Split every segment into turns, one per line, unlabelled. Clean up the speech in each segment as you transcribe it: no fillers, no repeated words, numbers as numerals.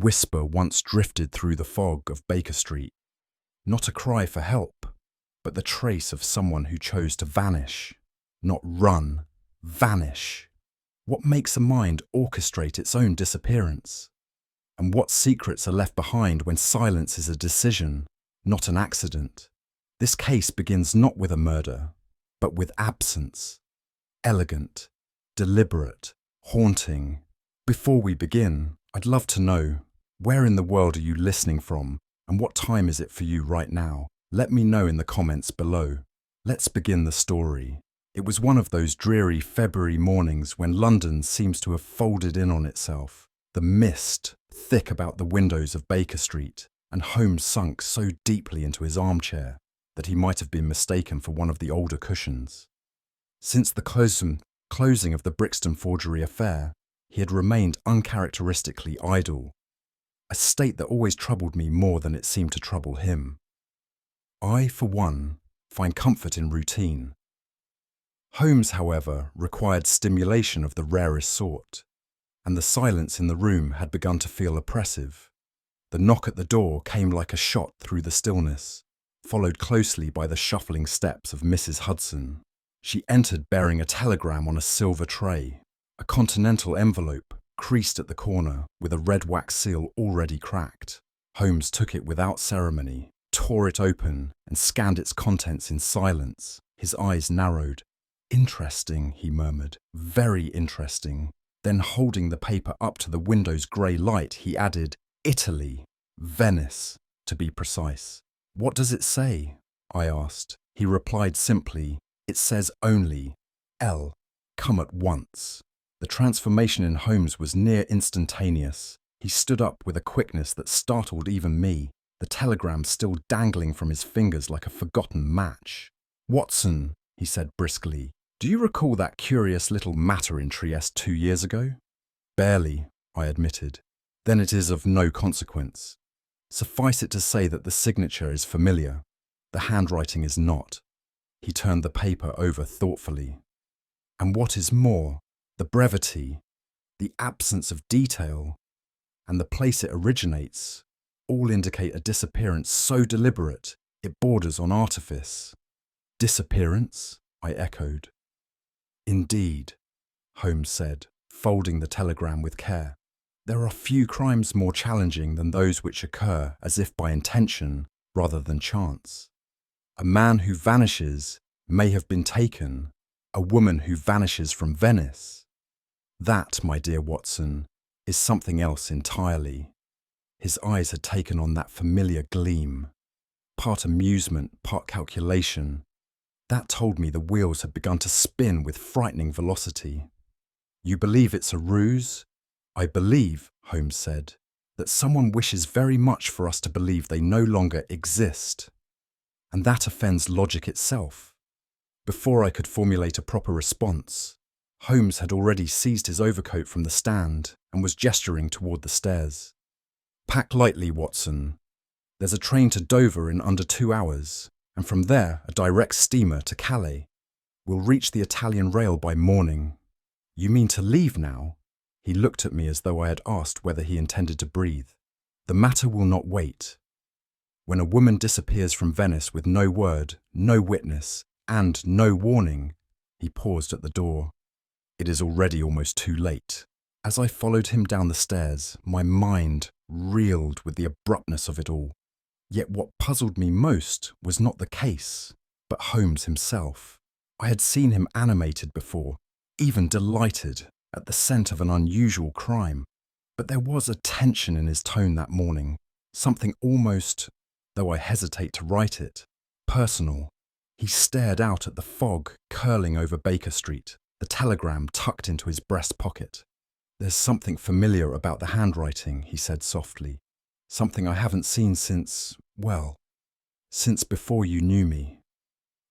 whisper once drifted through the fog of Baker Street. Not a cry for help, but the trace of someone who chose to vanish. Not run, vanish. What makes a mind orchestrate its own disappearance? And what secrets are left behind when silence is a decision, not an accident? This case begins not with a murder, but with absence. Elegant, deliberate, haunting. Before we begin, I'd love to know, where in the world are you listening from, and what time is it for you right now? Let me know in the comments below. Let's begin the story. It was one of those dreary February mornings when London seems to have folded in on itself. The mist thick about the windows of Baker Street, and Holmes sunk so deeply into his armchair that he might have been mistaken for one of the older cushions. Since the closing of the Brixton forgery affair, he had remained uncharacteristically idle, a state that always troubled me more than it seemed to trouble him. I, for one, find comfort in routine. Holmes, however, required stimulation of the rarest sort, and the silence in the room had begun to feel oppressive. The knock at the door came like a shot through the stillness, followed closely by the shuffling steps of Mrs. Hudson. She entered bearing a telegram on a silver tray, a continental envelope creased at the corner with a red wax seal already cracked. Holmes took it without ceremony, tore it open, and scanned its contents in silence. His eyes narrowed. "Interesting," he murmured. "Very interesting." Then, holding the paper up to the window's grey light, he added, "Italy, Venice, to be precise." "What does it say?" I asked. He replied simply, "It says only, L, come at once." The transformation in Holmes was near instantaneous. He stood up with a quickness that startled even me, the telegram still dangling from his fingers like a forgotten match. "Watson," he said briskly, "do you recall that curious little matter in Trieste 2 years ago?" "Barely," I admitted. "Then it is of no consequence. Suffice it to say that the signature is familiar. The handwriting is not." He turned the paper over thoughtfully. "And what is more, the brevity, the absence of detail, and the place it originates all indicate a disappearance so deliberate it borders on artifice." "Disappearance?" I echoed. "Indeed," Holmes said, folding the telegram with care. "There are few crimes more challenging than those which occur as if by intention rather than chance. A man who vanishes may have been taken, a woman who vanishes from Venice. That, my dear Watson, is something else entirely." His eyes had taken on that familiar gleam, part amusement, part calculation. That told me the wheels had begun to spin with frightening velocity. "You believe it's a ruse?" "I believe," Holmes said, "that someone wishes very much for us to believe they no longer exist. And that offends logic itself." Before I could formulate a proper response, Holmes had already seized his overcoat from the stand and was gesturing toward the stairs. "Pack lightly, Watson. There's a train to Dover in under 2 hours, and from there a direct steamer to Calais. We'll reach the Italian rail by morning." "You mean to leave now?" He looked at me as though I had asked whether he intended to breathe. "The matter will not wait. When a woman disappears from Venice with no word, no witness, and no warning," he paused at the door, "it is already almost too late." As I followed him down the stairs, my mind reeled with the abruptness of it all. Yet what puzzled me most was not the case, but Holmes himself. I had seen him animated before, even delighted at the scent of an unusual crime. But there was a tension in his tone that morning, something almost, though I hesitate to write it, personal. He stared out at the fog curling over Baker Street, the telegram tucked into his breast pocket. "There's something familiar about the handwriting," he said softly. "Something I haven't seen since before you knew me."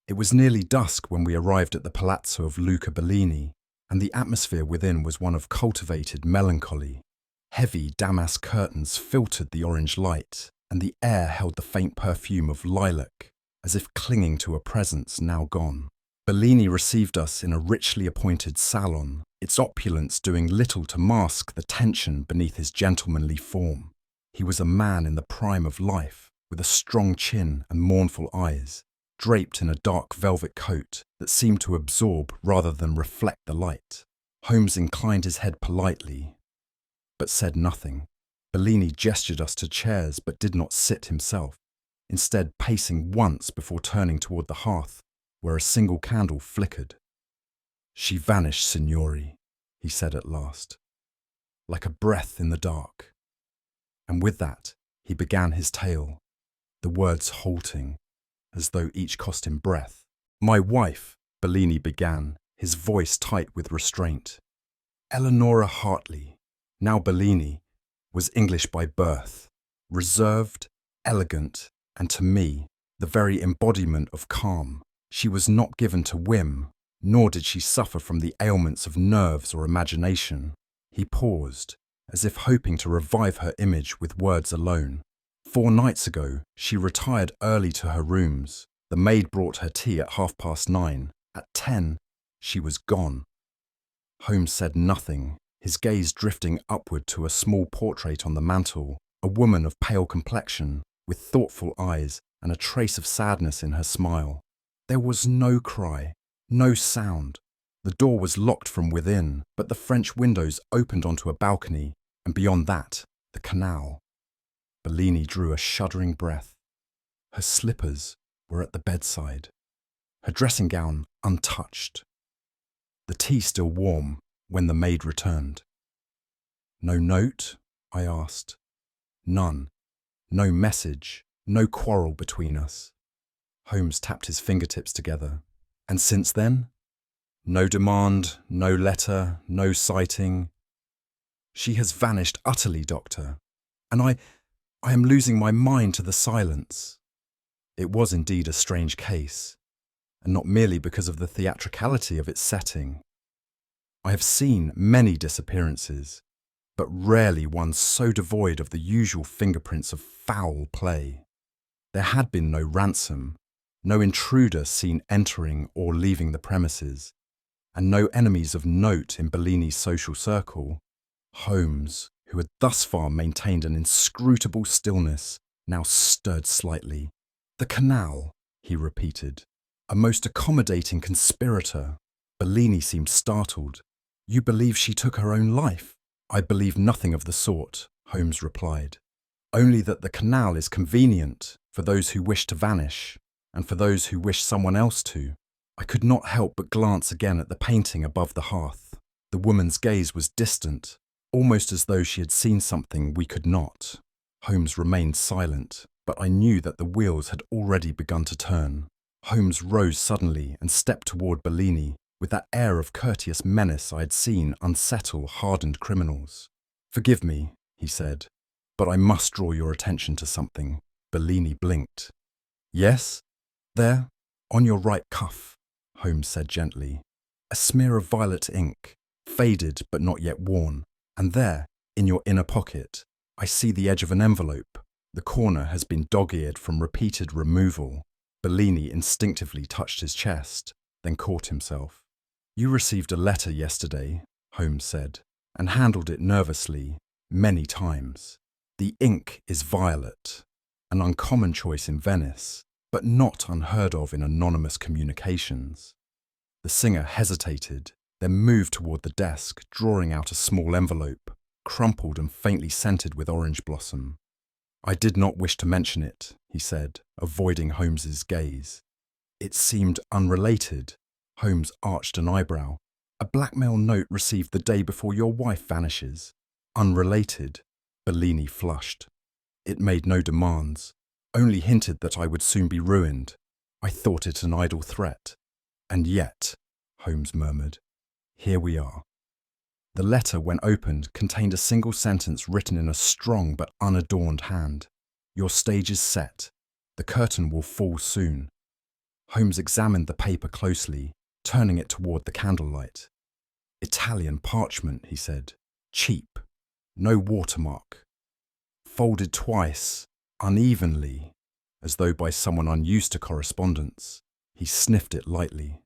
It was nearly dusk when we arrived at the palazzo of Luca Bellini, and the atmosphere within was one of cultivated melancholy. Heavy damask curtains filtered the orange light, and the air held the faint perfume of lilac, as if clinging to a presence now gone. Bellini received us in a richly appointed salon, its opulence doing little to mask the tension beneath his gentlemanly form. He was a man in the prime of life, with a strong chin and mournful eyes, draped in a dark velvet coat that seemed to absorb rather than reflect the light. Holmes inclined his head politely, but said nothing. Bellini gestured us to chairs but did not sit himself, instead pacing once before turning toward the hearth, where a single candle flickered. "She vanished, signori," he said at last, "like a breath in the dark." And with that, he began his tale, the words halting, as though each cost him breath. "My wife," Bellini began, his voice tight with restraint. "Eleanor Hartley, now Bellini, was English by birth, reserved, elegant, and to me, the very embodiment of calm. She was not given to whim, nor did she suffer from the ailments of nerves or imagination." He paused, as if hoping to revive her image with words alone. "4 nights ago, she retired early to her rooms. The maid brought her tea at 9:30. At 10, she was gone." Holmes said nothing, his gaze drifting upward to a small portrait on the mantel, a woman of pale complexion, with thoughtful eyes and a trace of sadness in her smile. There was no cry, no sound. The door was locked from within, but the French windows opened onto a balcony, and beyond that, the canal. Bellini drew a shuddering breath. Her slippers were at the bedside, her dressing gown untouched, the tea still warm when the maid returned. "No note?" I asked. "None. No message, no quarrel between us." Holmes tapped his fingertips together. "And since then? No demand, no letter, no sighting." "She has vanished utterly, Doctor, and I am losing my mind to the silence." It was indeed a strange case, and not merely because of the theatricality of its setting. I have seen many disappearances, but rarely one so devoid of the usual fingerprints of foul play. There had been no ransom, no intruder seen entering or leaving the premises, and no enemies of note in Bellini's social circle. Holmes, who had thus far maintained an inscrutable stillness, now stirred slightly. "The canal," he repeated. "A most accommodating conspirator." Bellini seemed startled. "You believe she took her own life?" "I believe nothing of the sort," Holmes replied. "Only that the canal is convenient for those who wish to vanish, and for those who wish someone else to." I could not help but glance again at the painting above the hearth. The woman's gaze was distant, almost as though she had seen something we could not. Holmes remained silent, but I knew that the wheels had already begun to turn. Holmes rose suddenly and stepped toward Bellini with that air of courteous menace I had seen unsettle hardened criminals. "Forgive me," he said, "but I must draw your attention to something." Bellini blinked. "Yes? There, on your right cuff," Holmes said gently. "A smear of violet ink, faded but not yet worn. And there, in your inner pocket, I see the edge of an envelope. The corner has been dog-eared from repeated removal." Bellini instinctively touched his chest, then caught himself. "You received a letter yesterday," Holmes said, "and handled it nervously, many times. The ink is violet, an uncommon choice in Venice, but not unheard of in anonymous communications." The singer hesitated, then moved toward the desk, drawing out a small envelope, crumpled and faintly scented with orange blossom. "I did not wish to mention it," he said, avoiding Holmes's gaze. "It seemed unrelated." Holmes arched an eyebrow. "A blackmail note received the day before your wife vanishes. Unrelated." Bellini flushed. "It made no demands, only hinted that I would soon be ruined. I thought it an idle threat. And yet," Holmes murmured, "here we are." The letter, when opened, contained a single sentence written in a strong but unadorned hand. "Your stage is set. The curtain will fall soon." Holmes examined the paper closely, turning it toward the candlelight. "Italian parchment," he said. "Cheap. No watermark. Folded twice, unevenly, as though by someone unused to correspondence." He sniffed it lightly.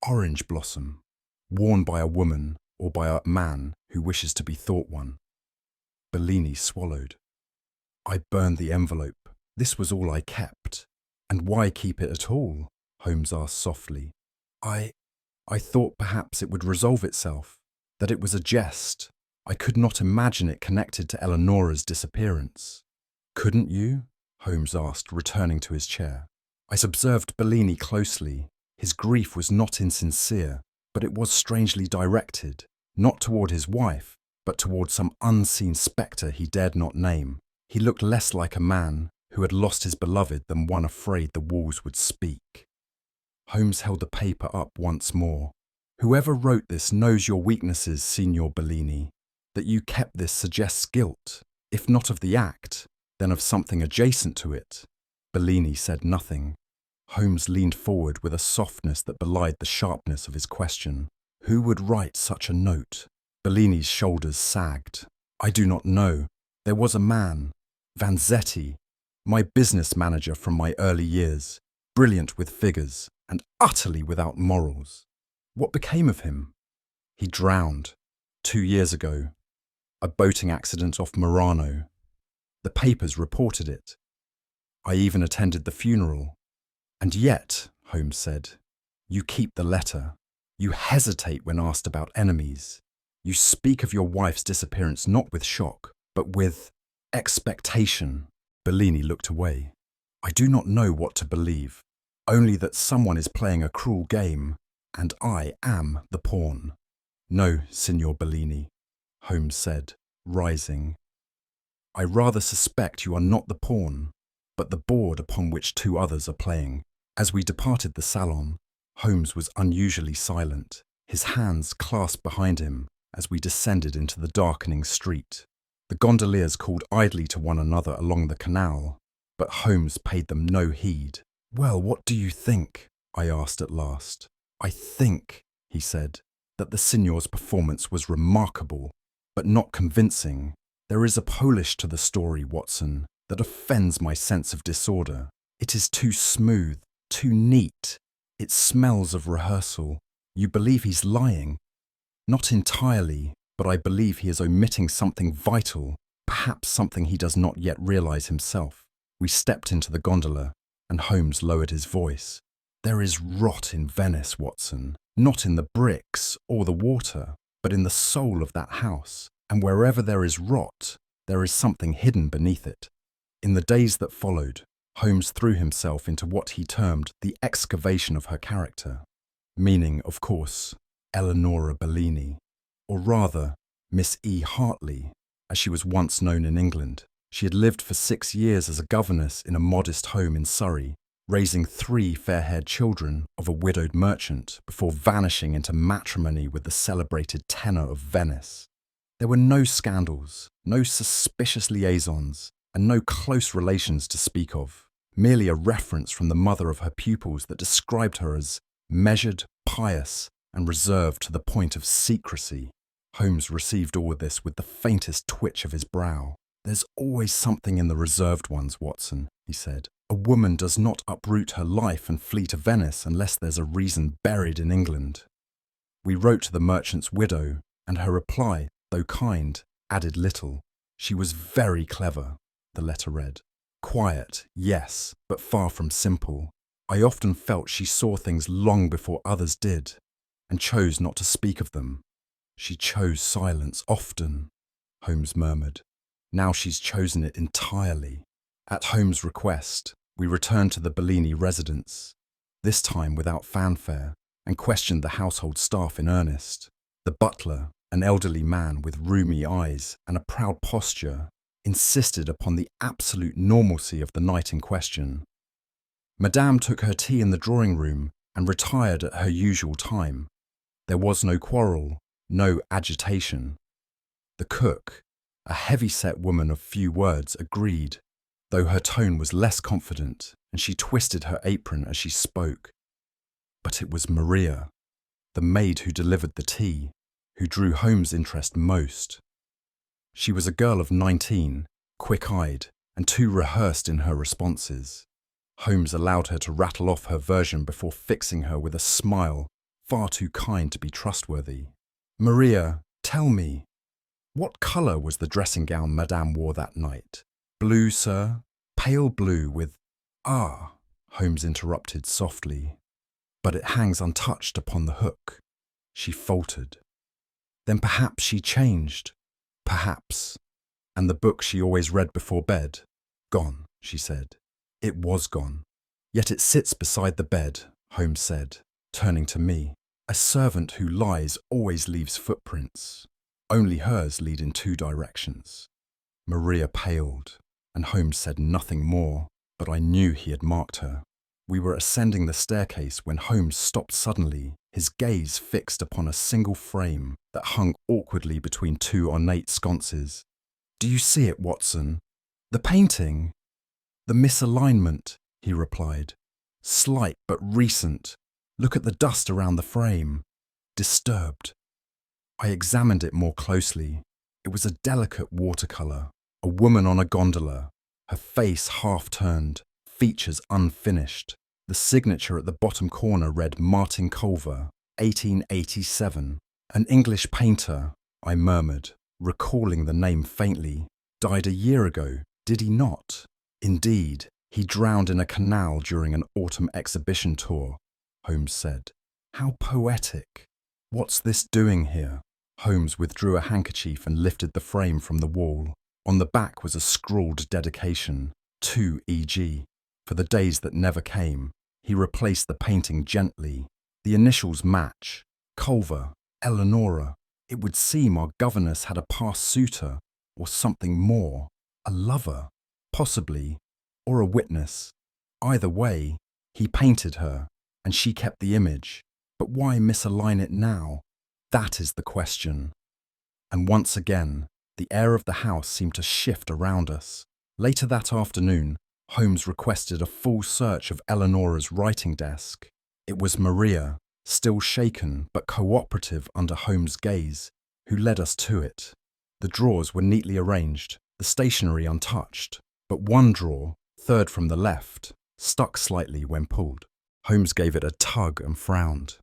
"Orange blossom, worn by a woman or by a man who wishes to be thought one." Bellini swallowed. I burned the envelope. This was all I kept. And why keep it at all? Holmes asked softly. I thought perhaps it would resolve itself, that it was a jest. I could not imagine it connected to Eleanor's disappearance. Couldn't you? Holmes asked, returning to his chair. I observed Bellini closely. His grief was not insincere, but it was strangely directed, not toward his wife, but toward some unseen spectre he dared not name. He looked less like a man who had lost his beloved than one afraid the walls would speak. Holmes held the paper up once more. Whoever wrote this knows your weaknesses, Signor Bellini. That you kept this suggests guilt, if not of the act, then of something adjacent to it. Bellini said nothing. Holmes leaned forward with a softness that belied the sharpness of his question. Who would write such a note? Bellini's shoulders sagged. I do not know. There was a man, Vanzetti, my business manager from my early years, brilliant with figures and utterly without morals. What became of him? He drowned 2 years ago. A boating accident off Murano. The papers reported it. I even attended the funeral. And yet, Holmes said, you keep the letter. You hesitate when asked about enemies. You speak of your wife's disappearance not with shock, but with expectation. Bellini looked away. I do not know what to believe, only that someone is playing a cruel game, and I am the pawn. No, Signor Bellini, Holmes said, rising. I rather suspect you are not the pawn, but the board upon which 2 others are playing. As we departed the salon, Holmes was unusually silent, his hands clasped behind him as we descended into the darkening street. The gondoliers called idly to one another along the canal, but Holmes paid them no heed. Well, what do you think? I asked at last. I think, he said, that the signor's performance was remarkable, but not convincing. There is a polish to the story, Watson, that offends my sense of disorder. It is too smooth, too neat. It smells of rehearsal. You believe he's lying? Not entirely, but I believe he is omitting something vital, perhaps something he does not yet realize himself. We stepped into the gondola, and Holmes lowered his voice. There is rot in Venice, Watson, not in the bricks or the water, but in the soul of that house, and wherever there is rot, there is something hidden beneath it. In the days that followed, Holmes threw himself into what he termed the excavation of her character, meaning, of course, Eleanor Bellini, or rather, Miss E. Hartley, as she was once known in England. She had lived for 6 years as a governess in a modest home in Surrey, raising 3 fair-haired children of a widowed merchant before vanishing into matrimony with the celebrated tenor of Venice. There were no scandals, no suspicious liaisons, and no close relations to speak of, merely a reference from the mother of her pupils that described her as measured, pious, and reserved to the point of secrecy. Holmes received all this with the faintest twitch of his brow. There's always something in the reserved ones, Watson, he said. A woman does not uproot her life and flee to Venice unless there's a reason buried in England. We wrote to the merchant's widow, and her reply, though kind, added little. She was very clever, the letter read. Quiet, yes, but far from simple. I often felt she saw things long before others did, and chose not to speak of them. She chose silence often, Holmes murmured. Now she's chosen it entirely. At Holmes' request, we returned to the Bellini residence, this time without fanfare, and questioned the household staff in earnest. The butler, an elderly man with rheumy eyes and a proud posture, insisted upon the absolute normalcy of the night in question. Madame took her tea in the drawing-room and retired at her usual time. There was no quarrel, no agitation. The cook, a heavy-set woman of few words, agreed, though her tone was less confident, and she twisted her apron as she spoke. But it was Maria, the maid who delivered the tea, who drew Holmes' interest most. She was a girl of 19, quick-eyed, and too rehearsed in her responses. Holmes allowed her to rattle off her version before fixing her with a smile far too kind to be trustworthy. Maria, tell me, what colour was the dressing gown Madame wore that night? Blue, sir, pale blue with— Ah, Holmes interrupted softly. But it hangs untouched upon the hook. She faltered. Then perhaps she changed. Perhaps. And the book she always read before bed? Gone, she said. It was gone. Yet it sits beside the bed, Holmes said, turning to me. A servant who lies always leaves footprints. Only hers lead in two directions. Maria paled, and Holmes said nothing more, but I knew he had marked her. We were ascending the staircase when Holmes stopped suddenly, his gaze fixed upon a single frame that hung awkwardly between two ornate sconces. Do you see it, Watson? The painting? The misalignment, he replied. Slight but recent. Look at the dust around the frame. Disturbed. I examined it more closely. It was a delicate watercolour, a woman on a gondola, her face half-turned, features unfinished. The signature at the bottom corner read Martin Culver, 1887. An English painter, I murmured, recalling the name faintly. Died a year ago, did he not? Indeed, he drowned in a canal during an autumn exhibition tour, Holmes said. How poetic. What's this doing here? Holmes withdrew a handkerchief and lifted the frame from the wall. On the back was a scrawled dedication, to E.G. For the days that never came. He replaced the painting gently. The initials match. Culver, Eleanor. It would seem our governess had a past suitor, or something more. A lover, possibly, or a witness. Either way, he painted her, and she kept the image. But why misalign it now? That is the question. And once again, the air of the house seemed to shift around us. Later that afternoon, Holmes requested a full search of Eleanor's writing desk. It was Maria, still shaken but cooperative under Holmes' gaze, who led us to it. The drawers were neatly arranged, the stationery untouched, but one drawer, third from the left, stuck slightly when pulled. Holmes gave it a tug and frowned.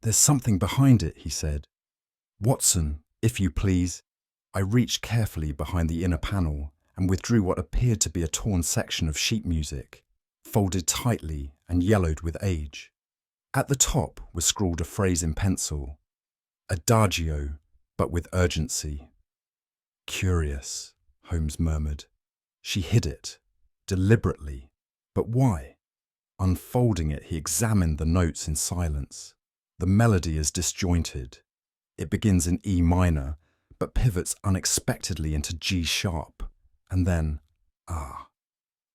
There's something behind it, he said. Watson, if you please. I reached carefully behind the inner panel and withdrew what appeared to be a torn section of sheet music, folded tightly and yellowed with age. At the top was scrawled a phrase in pencil, Adagio, but with urgency. Curious, Holmes murmured. She hid it, deliberately. But why? Unfolding it, he examined the notes in silence. The melody is disjointed. It begins in E minor, but pivots unexpectedly into G sharp. And then,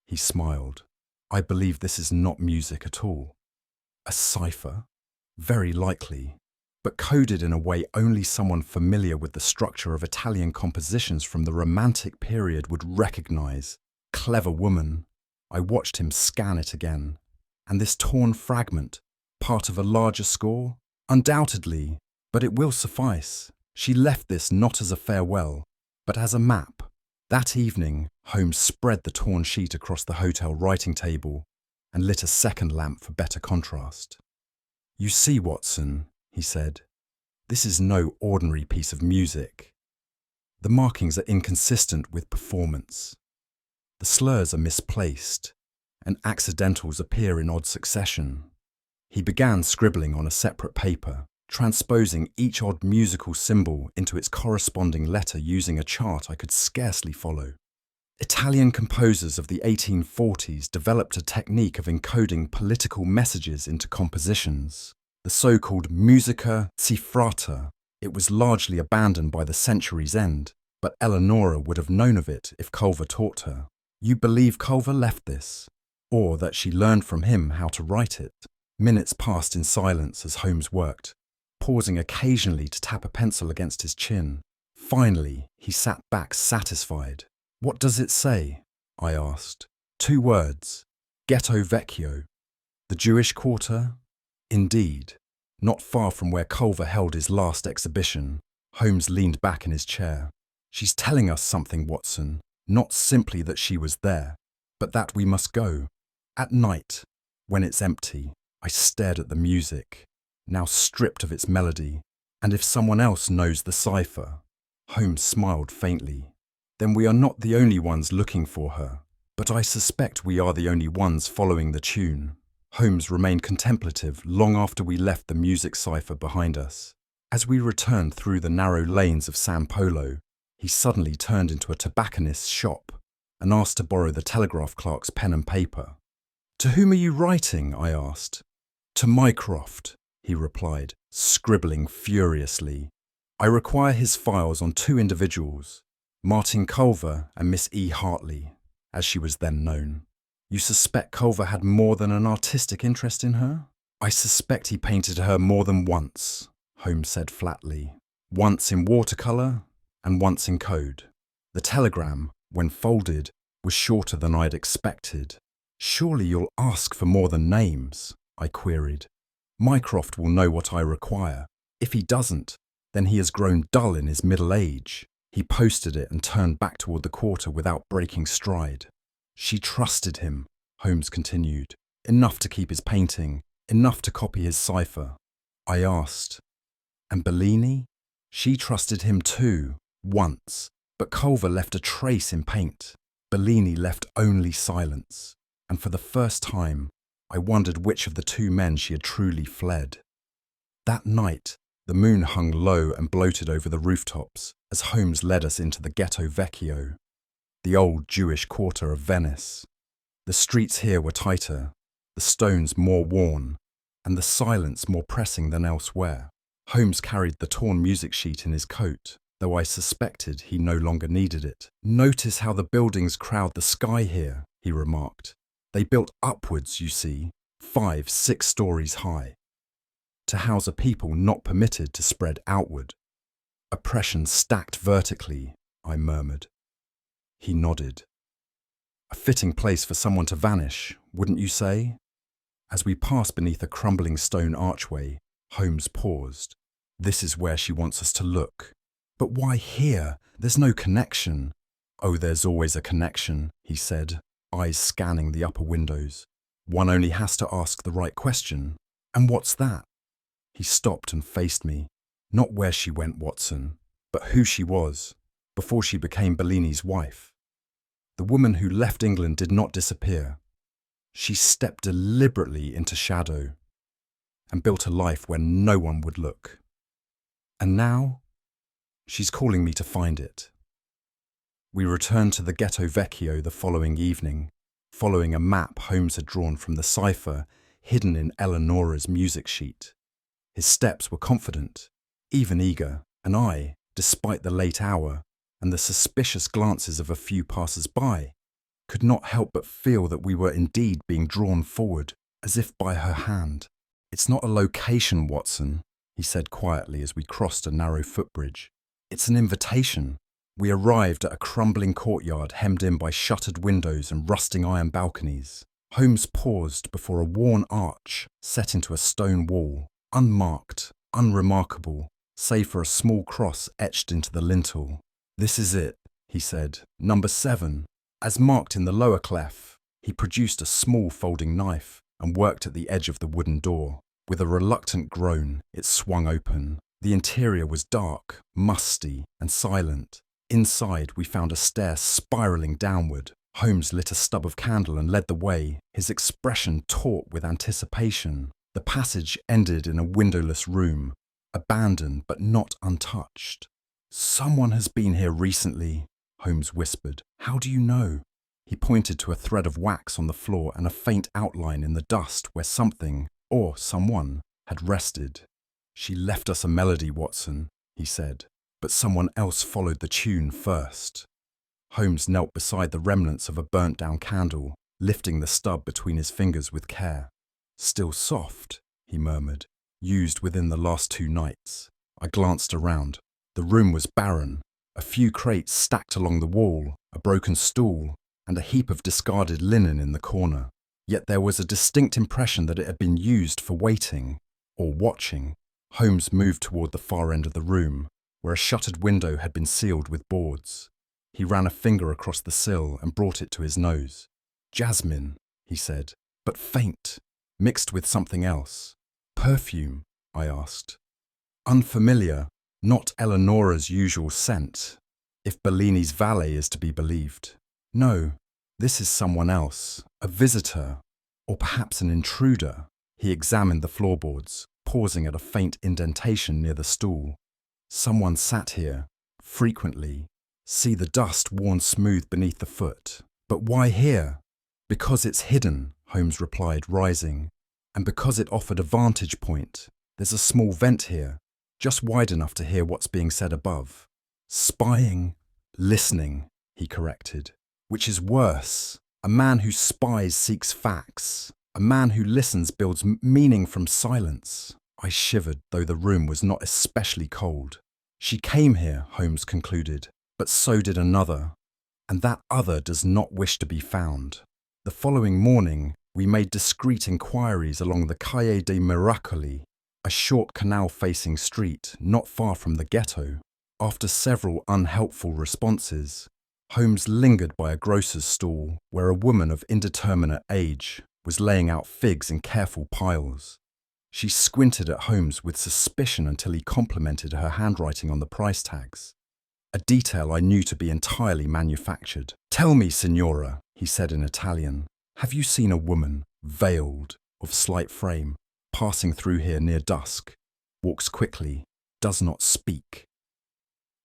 he smiled. I believe this is not music at all. A cipher? Very likely, but coded in a way only someone familiar with the structure of Italian compositions from the Romantic period would recognize. Clever woman. I watched him scan it again. And this torn fragment, part of a larger score? Undoubtedly, but it will suffice. She left this not as a farewell, but as a map. That evening, Holmes spread the torn sheet across the hotel writing table and lit a second lamp for better contrast. You see, Watson, he said, this is no ordinary piece of music. The markings are inconsistent with performance. The slurs are misplaced, and accidentals appear in odd succession. He began scribbling on a separate paper, transposing each odd musical symbol into its corresponding letter using a chart I could scarcely follow. Italian composers of the 1840s developed a technique of encoding political messages into compositions, the so-called musica cifrata. It was largely abandoned by the century's end, but Eleanor would have known of it if Culver taught her. You believe Culver left this, or that she learned from him how to write it? Minutes passed in silence as Holmes worked, pausing occasionally to tap a pencil against his chin. Finally, he sat back satisfied. What does it say? I asked. 2 words. Ghetto Vecchio. The Jewish quarter? Indeed. Not far from where Culver held his last exhibition. Holmes leaned back in his chair. She's telling us something, Watson. Not simply that she was there, but that we must go. At night, when it's empty. I stared at the music, now stripped of its melody, and if someone else knows the cipher. Holmes smiled faintly. Then we are not the only ones looking for her, but I suspect we are the only ones following the tune. Holmes remained contemplative long after we left the music cipher behind us. As we returned through the narrow lanes of San Polo, he suddenly turned into a tobacconist's shop and asked to borrow the telegraph clerk's pen and paper. "To whom are you writing?" I asked. "To Mycroft," he replied, scribbling furiously. "I require his files on two individuals, Martin Culver and Miss E. Hartley, as she was then known." "You suspect Culver had more than an artistic interest in her?" "I suspect he painted her more than once," Holmes said flatly. "Once in watercolour and once in code. The telegram, when folded, was shorter than I'd expected." "Surely you'll ask for more than names?" I queried. "Mycroft will know what I require. If he doesn't, then he has grown dull in his middle age." He posted it and turned back toward the quarter without breaking stride. "She trusted him," Holmes continued. "Enough to keep his painting, enough to copy his cipher." I asked, "And Bellini?" "She trusted him too, once, but Culver left a trace in paint. Bellini left only silence, and for the first time, I wondered which of the two men she had truly fled." That night, the moon hung low and bloated over the rooftops as Holmes led us into the Ghetto Vecchio, the old Jewish quarter of Venice. The streets here were tighter, the stones more worn, and the silence more pressing than elsewhere. Holmes carried the torn music sheet in his coat, though I suspected he no longer needed it. "Notice how the buildings crowd the sky here," he remarked. "They built upwards, you see, 5-6 stories high, to house a people not permitted to spread outward." "Oppression stacked vertically," I murmured. He nodded. "A fitting place for someone to vanish, wouldn't you say?" As we passed beneath a crumbling stone archway, Holmes paused. "This is where she wants us to look." "But why here? There's no connection." "Oh, there's always a connection," he said, eyes scanning the upper windows. "One only has to ask the right question." "And what's that?" He stopped and faced me. "Not where she went, Watson, but who she was, before she became Bellini's wife. The woman who left England did not disappear. She stepped deliberately into shadow and built a life where no one would look. And now, she's calling me to find it." We returned to the Ghetto Vecchio the following evening, following a map Holmes had drawn from the cipher hidden in Eleanor's music sheet. His steps were confident, even eager, and I, despite the late hour and the suspicious glances of a few passers-by, could not help but feel that we were indeed being drawn forward, as if by her hand. "It's not a location, Watson," he said quietly as we crossed a narrow footbridge. "It's an invitation." We arrived at a crumbling courtyard hemmed in by shuttered windows and rusting iron balconies. Holmes paused before a worn arch set into a stone wall, unmarked, unremarkable, save for a small cross etched into the lintel. "This is it," he said. "Number 7. As marked in the lower clef." He produced a small folding knife and worked at the edge of the wooden door. With a reluctant groan, it swung open. The interior was dark, musty, and silent. Inside, we found a stair spiralling downward. Holmes lit a stub of candle and led the way, his expression taut with anticipation. The passage ended in a windowless room, abandoned but not untouched. "Someone has been here recently," Holmes whispered. "How do you know?" He pointed to a thread of wax on the floor and a faint outline in the dust where something, or someone, had rested. "She left us a melody, Watson," he said, "but someone else followed the tune first." Holmes knelt beside the remnants of a burnt-down candle, lifting the stub between his fingers with care. "Still soft," he murmured, "used within the last 2 nights." I glanced around. The room was barren. A few crates stacked along the wall, a broken stool, and a heap of discarded linen in the corner. Yet there was a distinct impression that it had been used for waiting, or watching. Holmes moved toward the far end of the room, where a shuttered window had been sealed with boards. He ran a finger across the sill and brought it to his nose. "Jasmine," he said, "but faint, mixed with something else." "Perfume?" I asked. "Unfamiliar, not Eleanor's usual scent. if Bellini's valet is to be believed. No, this is someone else, a visitor, or perhaps an intruder. He examined the floorboards, pausing at a faint indentation near the stool. Someone sat here, frequently. See the dust worn smooth beneath the foot. But why here? Because it's hidden, Holmes replied, rising, and because it offered a vantage point. There's a small vent here, just wide enough to hear what's being said above. Spying, listening, he corrected. Which is worse. A man who spies seeks facts. A man who listens builds meaning from silence. I shivered, though the room was not especially cold. She came here, Holmes concluded, but so did another. And that other does not wish to be found. The following morning, we made discreet inquiries along the Calle dei Miracoli, a short canal-facing street not far from the ghetto. After several unhelpful responses, Holmes lingered by a grocer's stall where a woman of indeterminate age was laying out figs in careful piles. She squinted at Holmes with suspicion until he complimented her handwriting on the price tags, a detail I knew to be entirely manufactured. "Tell me, signora," he said in Italian, "have you seen a woman, veiled, of slight frame, passing through here near dusk, walks quickly, does not speak?"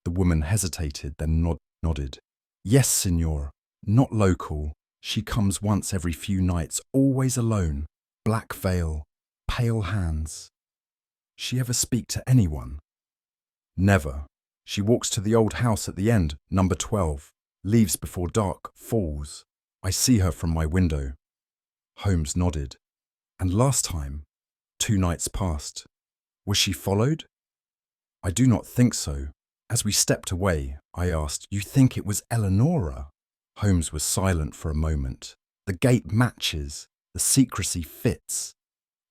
The woman hesitated, then nodded. "Yes, signor, not local. She comes once every few nights, always alone, black veil, pale hands." "She ever speak to anyone?" "Never. She walks to the old house at the end, number 12, leaves before dark falls. I see her from my window." Holmes nodded. "And last time, 2 nights past, was she followed?" "I do not think so. As we stepped away, I asked, 'You think it was Eleanor?'" Holmes was silent for a moment. "The gate matches, the secrecy fits.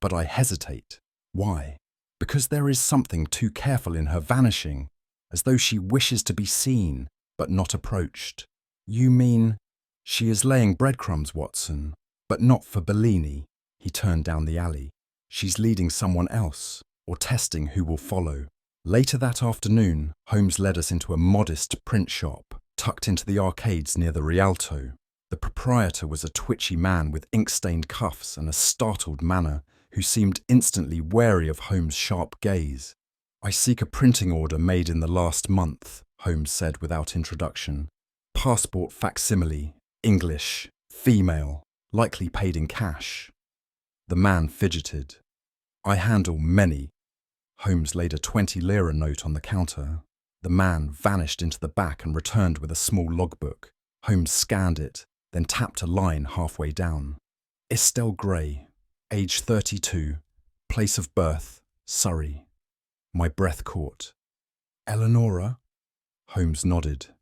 But I hesitate. Why? Because there is something too careful in her vanishing, as though she wishes to be seen, but not approached." "You mean—" "She is laying breadcrumbs, Watson, but not for Bellini." He turned down the alley. "She's leading someone else, or testing who will follow." Later that afternoon, Holmes led us into a modest print shop, tucked into the arcades near the Rialto. The proprietor was a twitchy man with ink-stained cuffs and a startled manner, who seemed instantly wary of Holmes' sharp gaze. "I seek a printing order made in the last month," Holmes said without introduction. "Passport facsimile, English, female, likely paid in cash." The man fidgeted. "I handle many." Holmes laid a 20 lira note on the counter. The man vanished into the back and returned with a small logbook. Holmes scanned it, then tapped a line halfway down. "Estelle Gray, age 32, place of birth, Surrey." My breath caught. "Eleanor?" Holmes nodded.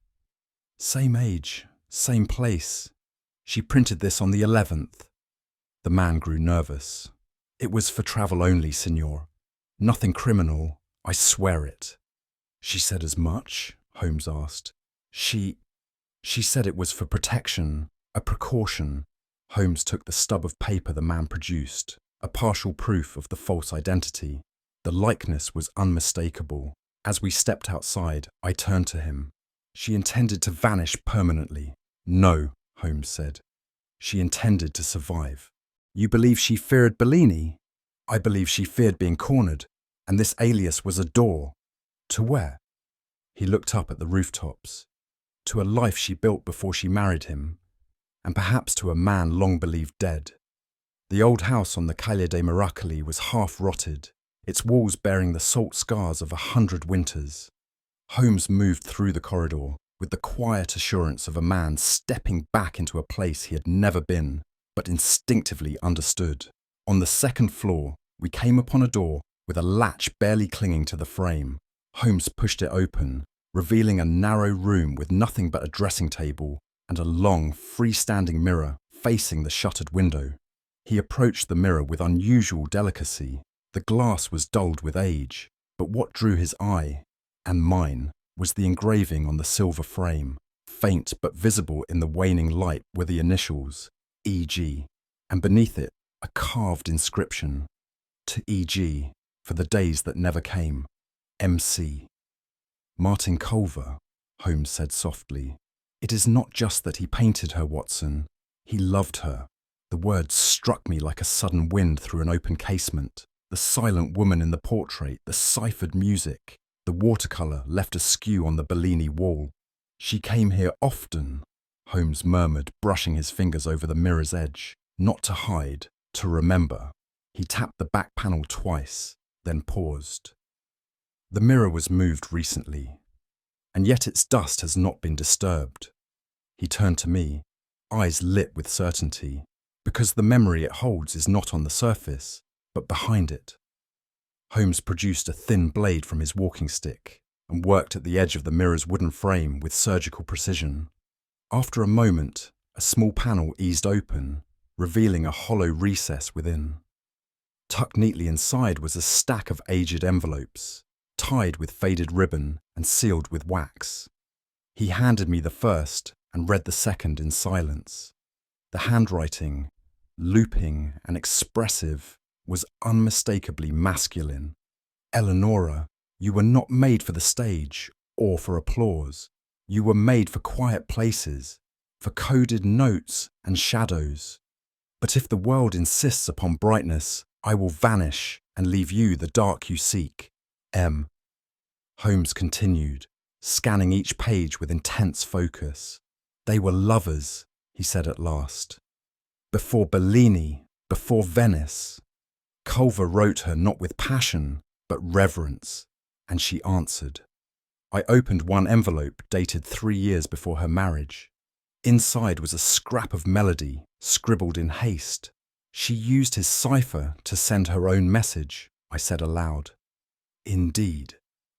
"Same age, same place. She printed this on the 11th. The man grew nervous. "It was for travel only, signor. Nothing criminal, I swear it." "She said as much?" Holmes asked. She said it was for protection, a precaution." Holmes took the stub of paper the man produced, a partial proof of the false identity. The likeness was unmistakable. As we stepped outside, I turned to him. "She intended to vanish permanently." "No," Holmes said. "She intended to survive." "You believe she feared Bellini?" "I believe she feared being cornered, and this alias was a door." "To where?" He looked up at the rooftops. "To a life she built before she married him, and perhaps to a man long believed dead." The old house on the Calle dei Miracoli was half rotted, its walls bearing the salt scars of 100 winters. Holmes moved through the corridor with the quiet assurance of a man stepping back into a place he had never been, but instinctively understood. On the second floor, we came upon a door with a latch barely clinging to the frame. Holmes pushed it open, revealing a narrow room with nothing but a dressing table and a long, freestanding mirror facing the shuttered window. He approached the mirror with unusual delicacy. The glass was dulled with age, but what drew his eye, and mine, was the engraving on the silver frame. Faint but visible in the waning light were the initials, E.G., and beneath it, a carved inscription, "To E.G., for the days that never came, M.C." Martin Culver, Holmes said softly. It is not just that he painted her, Watson. He loved her. The words struck me like a sudden wind through an open casement. The silent woman in the portrait, the ciphered music, the watercolour left askew on the Bellini wall. She came here often, Holmes murmured, brushing his fingers over the mirror's edge. Not to hide, to remember. He tapped the back panel twice, then paused. The mirror was moved recently, and yet its dust has not been disturbed. He turned to me, eyes lit with certainty, because the memory it holds is not on the surface, but behind it. Holmes produced a thin blade from his walking stick and worked at the edge of the mirror's wooden frame with surgical precision. After a moment, a small panel eased open, revealing a hollow recess within. Tucked neatly inside was a stack of aged envelopes, tied with faded ribbon and sealed with wax. He handed me the first and read the second in silence. The handwriting, looping and expressive, was unmistakably masculine. Eleanor, you were not made for the stage or for applause. You were made for quiet places, for coded notes and shadows. But if the world insists upon brightness, I will vanish and leave you the dark you seek. M. Holmes continued, scanning each page with intense focus. They were lovers, he said at last. Before Bellini, before Venice. Culver wrote her not with passion, but reverence, and she answered. I opened one envelope dated 3 years before her marriage. Inside was a scrap of melody, scribbled in haste. She used his cipher to send her own message, I said aloud. Indeed,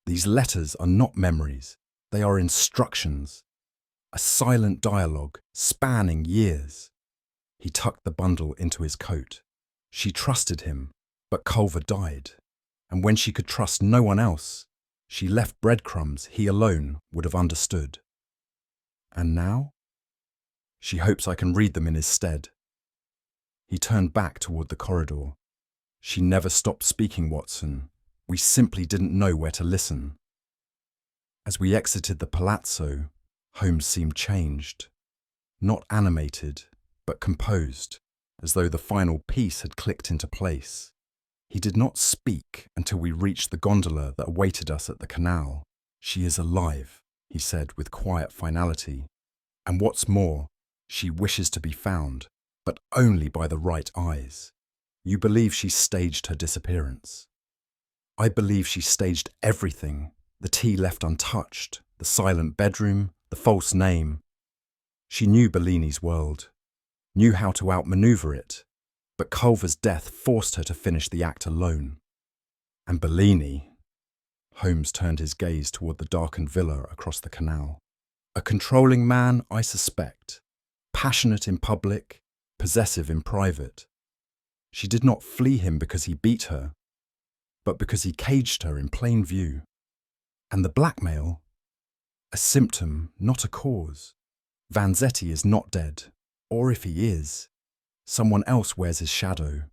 these letters are not memories, they are instructions. A silent dialogue, spanning years. He tucked the bundle into his coat. She trusted him, but Culver died, and when she could trust no one else, she left breadcrumbs he alone would have understood. And now? She hopes I can read them in his stead. He turned back toward the corridor. She never stopped speaking, Watson. We simply didn't know where to listen. As we exited the palazzo, Holmes seemed changed. Not animated, but composed, as though the final piece had clicked into place. He did not speak until we reached the gondola that awaited us at the canal. She is alive, he said with quiet finality. And what's more, she wishes to be found, but only by the right eyes. You believe she staged her disappearance. I believe she staged everything, the tea left untouched, the silent bedroom, the false name. She knew Bellini's world, knew how to outmaneuver it, but Culver's death forced her to finish the act alone. And Bellini, Holmes turned his gaze toward the darkened villa across the canal. A controlling man, I suspect, passionate in public, possessive in private. She did not flee him because he beat her, but because he caged her in plain view. And the blackmail? A symptom, not a cause. Vanzetti is not dead, or if he is, someone else wears his shadow.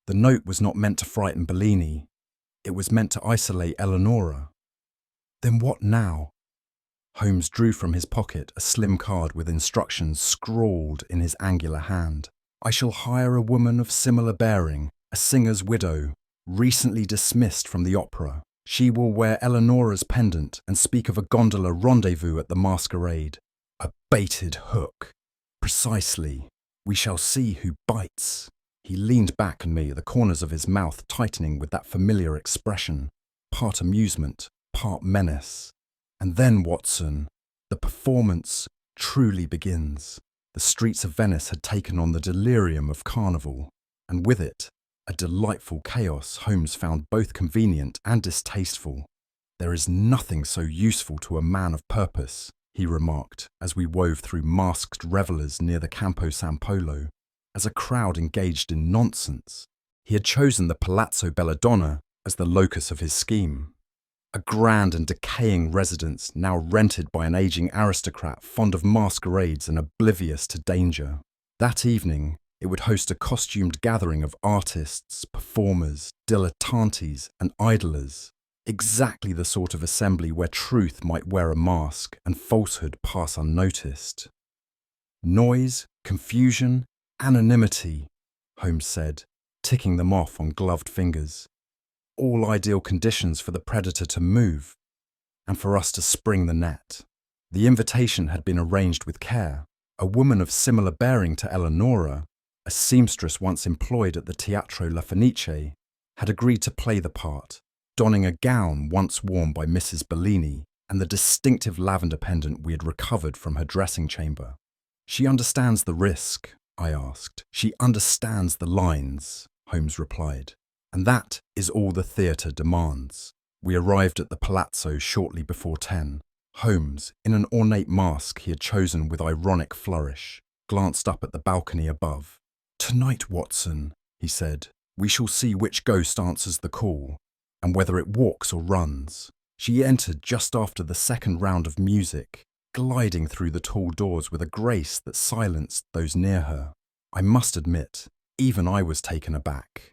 The note was not meant to frighten Bellini. It was meant to isolate Eleanor. Then what now? Holmes drew from his pocket a slim card with instructions scrawled in his angular hand. I shall hire a woman of similar bearing, a singer's widow, recently dismissed from the opera. She will wear Eleanor's pendant and speak of a gondola rendezvous at the masquerade. A baited hook. Precisely. We shall see who bites. He leaned back at me, the corners of his mouth tightening with that familiar expression, part amusement, part menace. And then, Watson, the performance truly begins. The streets of Venice had taken on the delirium of carnival, and with it, a delightful chaos Holmes found both convenient and distasteful. There is nothing so useful to a man of purpose, he remarked as we wove through masked revellers near the Campo San Polo, as a crowd engaged in nonsense. He had chosen the Palazzo Belladonna as the locus of his scheme, a grand and decaying residence now rented by an aging aristocrat fond of masquerades and oblivious to danger. That evening, it would host a costumed gathering of artists, performers, dilettantes and idlers. Exactly the sort of assembly where truth might wear a mask and falsehood pass unnoticed. Noise, confusion, anonymity, Holmes said, ticking them off on gloved fingers. All ideal conditions for the predator to move and for us to spring the net. The invitation had been arranged with care. A woman of similar bearing to Eleanor, a seamstress once employed at the Teatro La Fenice, had agreed to play the part, donning a gown once worn by Mrs. Bellini and the distinctive lavender pendant we had recovered from her dressing chamber. She understands the risk, I asked. She understands the lines, Holmes replied. And that is all the theatre demands. We arrived at the palazzo shortly before 10. Holmes, in an ornate mask he had chosen with ironic flourish, glanced up at the balcony above. "Tonight, Watson," he said, "we shall see which ghost answers the call, and whether it walks or runs." She entered just after the second round of music, gliding through the tall doors with a grace that silenced those near her. I must admit, even I was taken aback.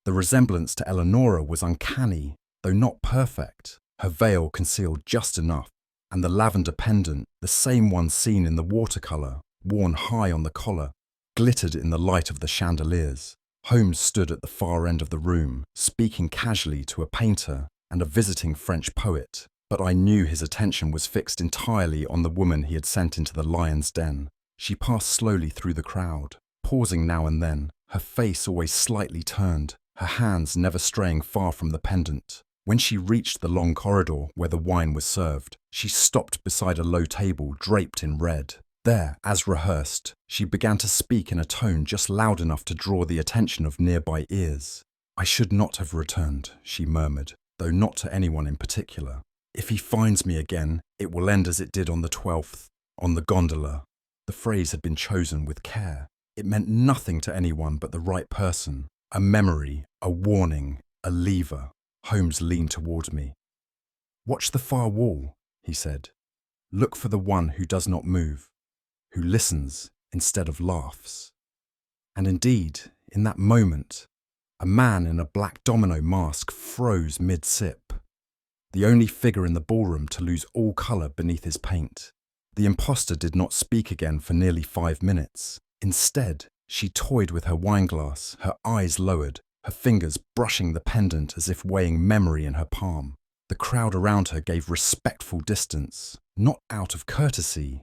The resemblance to Eleanor was uncanny, though not perfect. Her veil concealed just enough, and the lavender pendant, the same one seen in the watercolour, worn high on the collar, glittered in the light of the chandeliers. Holmes stood at the far end of the room, speaking casually to a painter and a visiting French poet, but I knew his attention was fixed entirely on the woman he had sent into the lion's den. She passed slowly through the crowd, pausing now and then, her face always slightly turned, her hands never straying far from the pendant. When she reached the long corridor where the wine was served, she stopped beside a low table draped in red. There, as rehearsed, she began to speak in a tone just loud enough to draw the attention of nearby ears. "I should not have returned," she murmured, though not to anyone in particular. "If he finds me again, it will end as it did on the 12th, on the gondola." The phrase had been chosen with care. It meant nothing to anyone but the right person. A memory, a warning, a lever. Holmes leaned toward me. "Watch the far wall," he said. "Look for the one who does not move, who listens instead of laughs." And indeed, in that moment, a man in a black domino mask froze mid-sip, the only figure in the ballroom to lose all colour beneath his paint. The impostor did not speak again for nearly 5 minutes. Instead, she toyed with her wineglass, her eyes lowered, her fingers brushing the pendant as if weighing memory in her palm. The crowd around her gave respectful distance, not out of courtesy,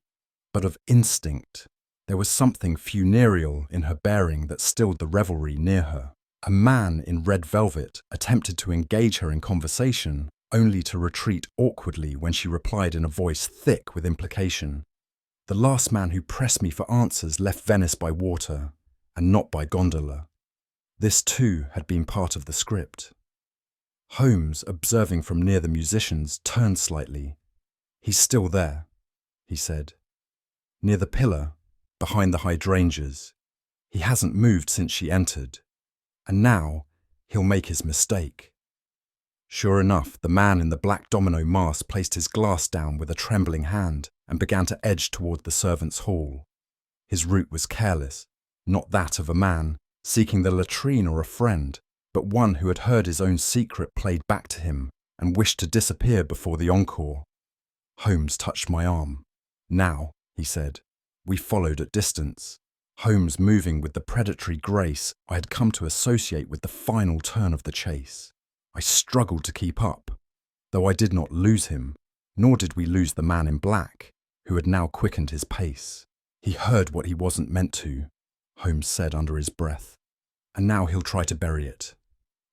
but of instinct. There was something funereal in her bearing that stilled the revelry near her. A man in red velvet attempted to engage her in conversation, only to retreat awkwardly when she replied in a voice thick with implication. "The last man who pressed me for answers left Venice by water, and not by gondola." This too had been part of the script. Holmes, observing from near the musicians, turned slightly. "He's still there," he said. "Near the pillar, behind the hydrangeas. He hasn't moved since she entered. And now, he'll make his mistake." Sure enough, the man in the black domino mask placed his glass down with a trembling hand and began to edge toward the servants' hall. His route was careless, not that of a man seeking the latrine or a friend, but one who had heard his own secret played back to him and wished to disappear before the encore. Holmes touched my arm. "Now," he said. We followed at distance, Holmes moving with the predatory grace I had come to associate with the final turn of the chase. I struggled to keep up, though I did not lose him, nor did we lose the man in black, who had now quickened his pace. "He heard what he wasn't meant to," Holmes said under his breath, "and now he'll try to bury it.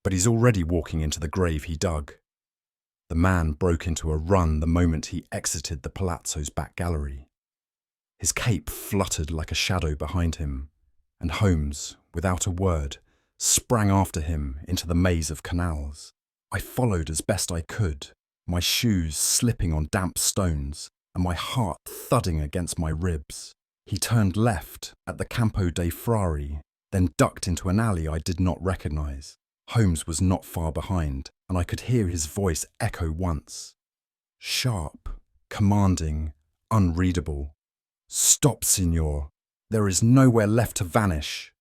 But he's already walking into the grave he dug." The man broke into a run the moment he exited the palazzo's back gallery. His cape fluttered like a shadow behind him, and Holmes, without a word, sprang after him into the maze of canals. I followed as best I could, my shoes slipping on damp stones and my heart thudding against my ribs. He turned left at the Campo dei Frari, then ducked into an alley I did not recognise. Holmes was not far behind, and I could hear his voice echo once. Sharp, commanding, unreadable. "Stop, signor. There is nowhere left to vanish."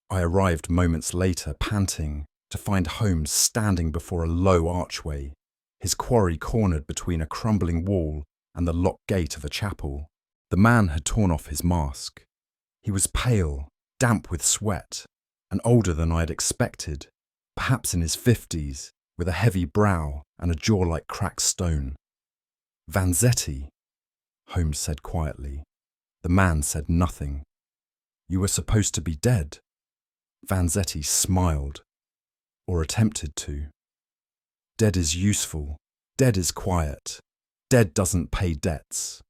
I arrived moments later, panting, to find Holmes standing before a low archway. his quarry cornered between a crumbling wall and the locked gate of a chapel. The man had torn off his mask. He was pale, damp with sweat, and older than I had expected, perhaps in his 50s, with a heavy brow and a jaw like cracked stone. "Vanzetti," Holmes said quietly. The man said nothing. "You were supposed to be dead." Vanzetti smiled, or attempted to. "Dead is useful. Dead is quiet. Dead doesn't pay debts."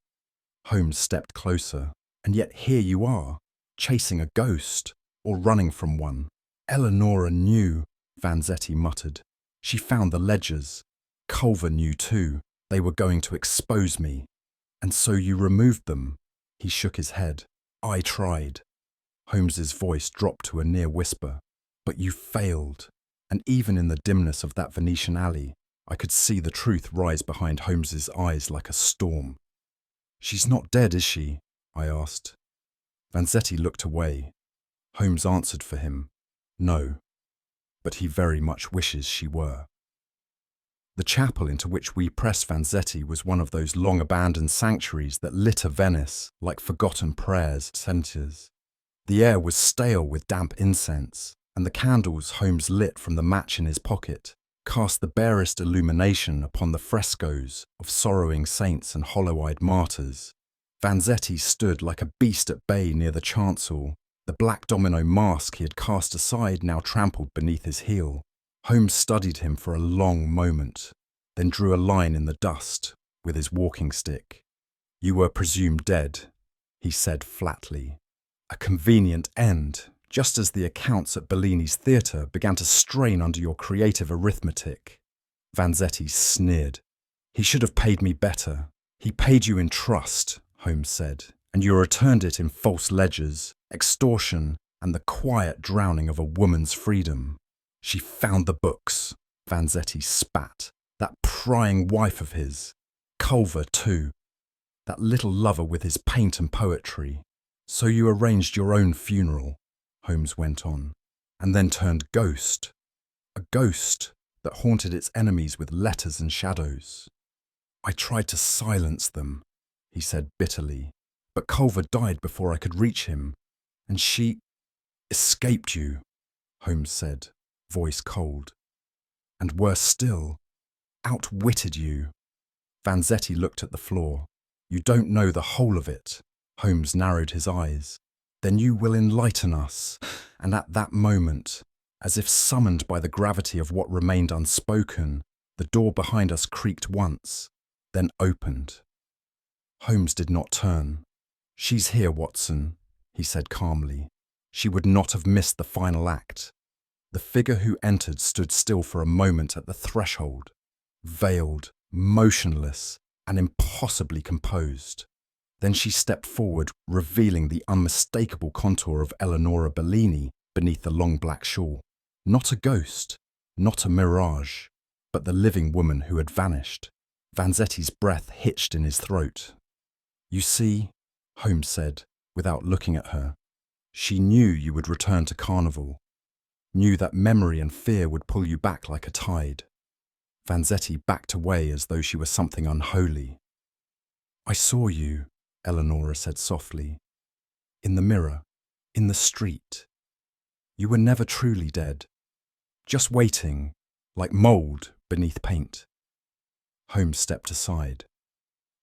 Holmes stepped closer, and yet here you are, chasing a ghost, or running from one. "Eleanor knew," Vanzetti muttered. "She found the ledgers. Culver knew too. They were going to expose me. And so you removed them." He shook his head. "I tried." Holmes's voice dropped to a near whisper. "But you failed." And even in the dimness of that Venetian alley, I could see the truth rise behind Holmes's eyes like a storm. "She's not dead, is she?" I asked. Vanzetti looked away. Holmes answered for him. "No, but he very much wishes she were." The chapel into which we pressed Vanzetti was one of those long-abandoned sanctuaries that litter Venice like forgotten prayers, centres. The air was stale with damp incense, and the candles Holmes lit from the match in his pocket cast the barest illumination upon the frescoes of sorrowing saints and hollow-eyed martyrs. Vanzetti stood like a beast at bay near the chancel, the black domino mask he had cast aside now trampled beneath his heel. Holmes studied him for a long moment, then drew a line in the dust with his walking stick. "You were presumed dead," he said flatly. "A convenient end, just as the accounts at Bellini's theatre began to strain under your creative arithmetic." Vanzetti sneered. "He should have paid me better. He paid you in trust," Holmes said, "and you returned it in false ledgers, extortion, and the quiet drowning of a woman's freedom." "She found the books," Vanzetti spat. "That prying wife of his. Culver, too. That little lover with his paint and poetry. So you arranged your own funeral," Holmes went on, "and then turned ghost. A ghost that haunted its enemies with letters and shadows. I tried to silence them," he said bitterly, "but Culver died before I could reach him, and she escaped you," Holmes said, voice cold. "And worse still, outwitted you." Vanzetti looked at the floor. "You don't know the whole of it." Holmes narrowed his eyes. "Then you will enlighten us." And at that moment, as if summoned by the gravity of what remained unspoken, the door behind us creaked once, then opened. Holmes did not turn. "She's here, Watson," he said calmly. She would not have missed the final act. The figure who entered stood still for a moment at the threshold, veiled, motionless, and impossibly composed. Then she stepped forward, revealing the unmistakable contour of Eleanor Bellini beneath the long black shawl. Not a ghost, not a mirage, but the living woman who had vanished. Vanzetti's breath hitched in his throat. "You see," Holmes said, without looking at her, "she knew you would return to Carnival, knew that memory and fear would pull you back like a tide." Vanzetti backed away as though she were something unholy. "I saw you," Eleanor said softly. "In the mirror, in the street. You were never truly dead, just waiting, like mould beneath paint." Holmes stepped aside.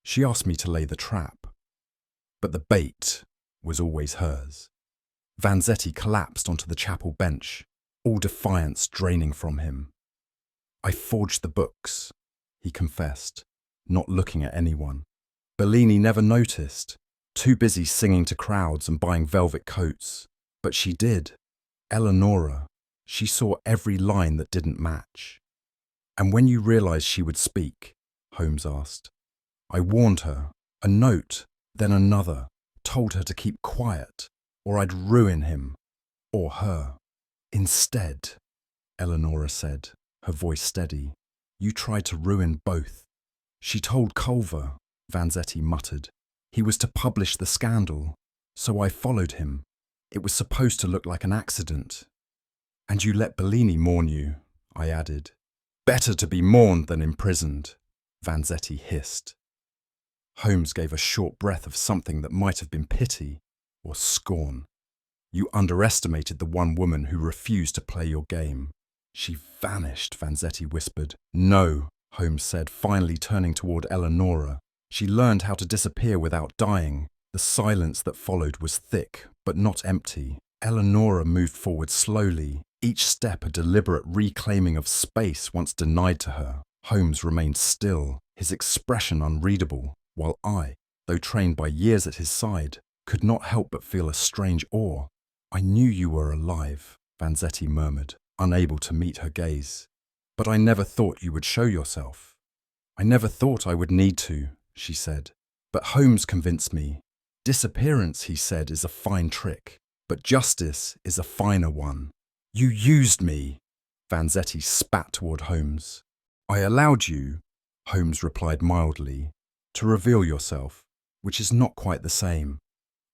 "She asked me to lay the trap, but the bait was always hers." Vanzetti collapsed onto the chapel bench, all defiance draining from him. "I forged the books," he confessed, not looking at anyone. "Bellini never noticed, too busy singing to crowds and buying velvet coats. But she did. Eleanor, she saw every line that didn't match." "And when you realised she would speak," Holmes asked. "I warned her, a note, then another, told her to keep quiet, or I'd ruin him, or her." "Instead," Eleanor said, her voice steady, "you tried to ruin both." "She told Culver," Vanzetti muttered. "He was to publish the scandal, so I followed him. It was supposed to look like an accident." "And you let Bellini mourn you," I added. Better to be mourned than imprisoned, Vanzetti hissed. Holmes gave a short breath of something that might have been pity or scorn. You underestimated the one woman who refused to play your game. She vanished, Vanzetti whispered. No, Holmes said, finally turning toward Eleanor. She learned how to disappear without dying. The silence that followed was thick, but not empty. Eleanor moved forward slowly, each step a deliberate reclaiming of space once denied to her. Holmes remained still, his expression unreadable, while I, though trained by years at his side, could not help but feel a strange awe. I knew you were alive, Vanzetti murmured, unable to meet her gaze. But I never thought you would show yourself. I never thought I would need to, she said. But Holmes convinced me. Disappearance, he said, is a fine trick, but justice is a finer one. You used me, Vanzetti spat toward Holmes. I allowed you, Holmes replied mildly, to reveal yourself, which is not quite the same.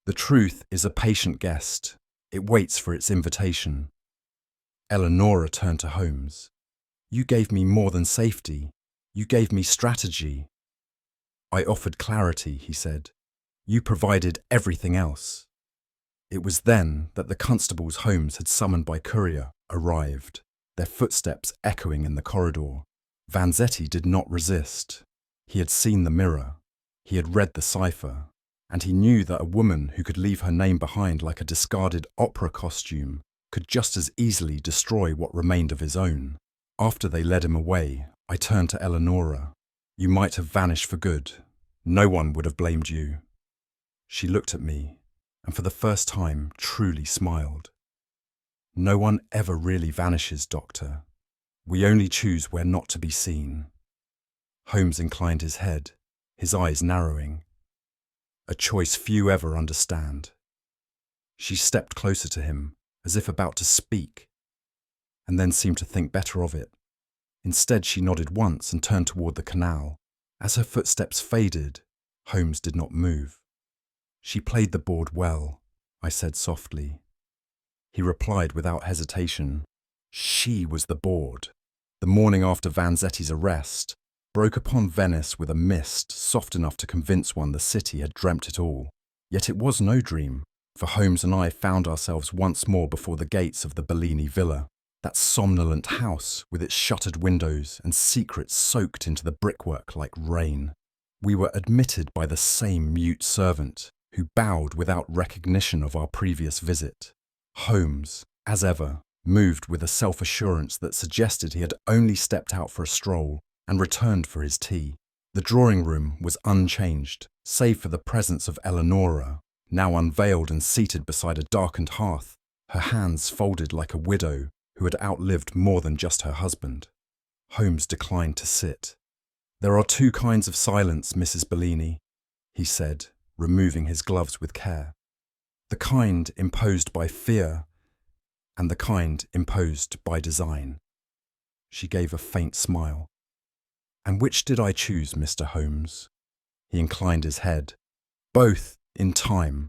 The truth is a patient guest. It waits for its invitation. Eleanor turned to Holmes. You gave me more than safety. You gave me strategy. I offered clarity, he said. You provided everything else. It was then that the constables Holmes had summoned by courier arrived, their footsteps echoing in the corridor. Vanzetti did not resist. He had seen the mirror. He had read the cipher. And he knew that a woman who could leave her name behind like a discarded opera costume could just as easily destroy what remained of his own. After they led him away, I turned to Eleanor. You might have vanished for good. No one would have blamed you. She looked at me, and for the first time truly smiled. No one ever really vanishes, Doctor. We only choose where not to be seen. Holmes inclined his head, his eyes narrowing. A choice few ever understand. She stepped closer to him, as if about to speak, and then seemed to think better of it. Instead, she nodded once and turned toward the canal. As her footsteps faded, Holmes did not move. She played the board well, I said softly. He replied without hesitation. She was the board. The morning after Vanzetti's arrest broke upon Venice with a mist soft enough to convince one the city had dreamt it all. Yet it was no dream, for Holmes and I found ourselves once more before the gates of the Bellini villa, that somnolent house with its shuttered windows and secrets soaked into the brickwork like rain. We were admitted by the same mute servant, who bowed without recognition of our previous visit. Holmes, as ever, moved with a self-assurance that suggested he had only stepped out for a stroll and returned for his tea. The drawing room was unchanged, save for the presence of Eleanor, now unveiled and seated beside a darkened hearth, her hands folded like a widow who had outlived more than just her husband. Holmes declined to sit. There are two kinds of silence, Mrs. Bellini, he said, removing his gloves with care. The kind imposed by fear, and the kind imposed by design. She gave a faint smile. And which did I choose, Mr. Holmes? He inclined his head. Both, in time,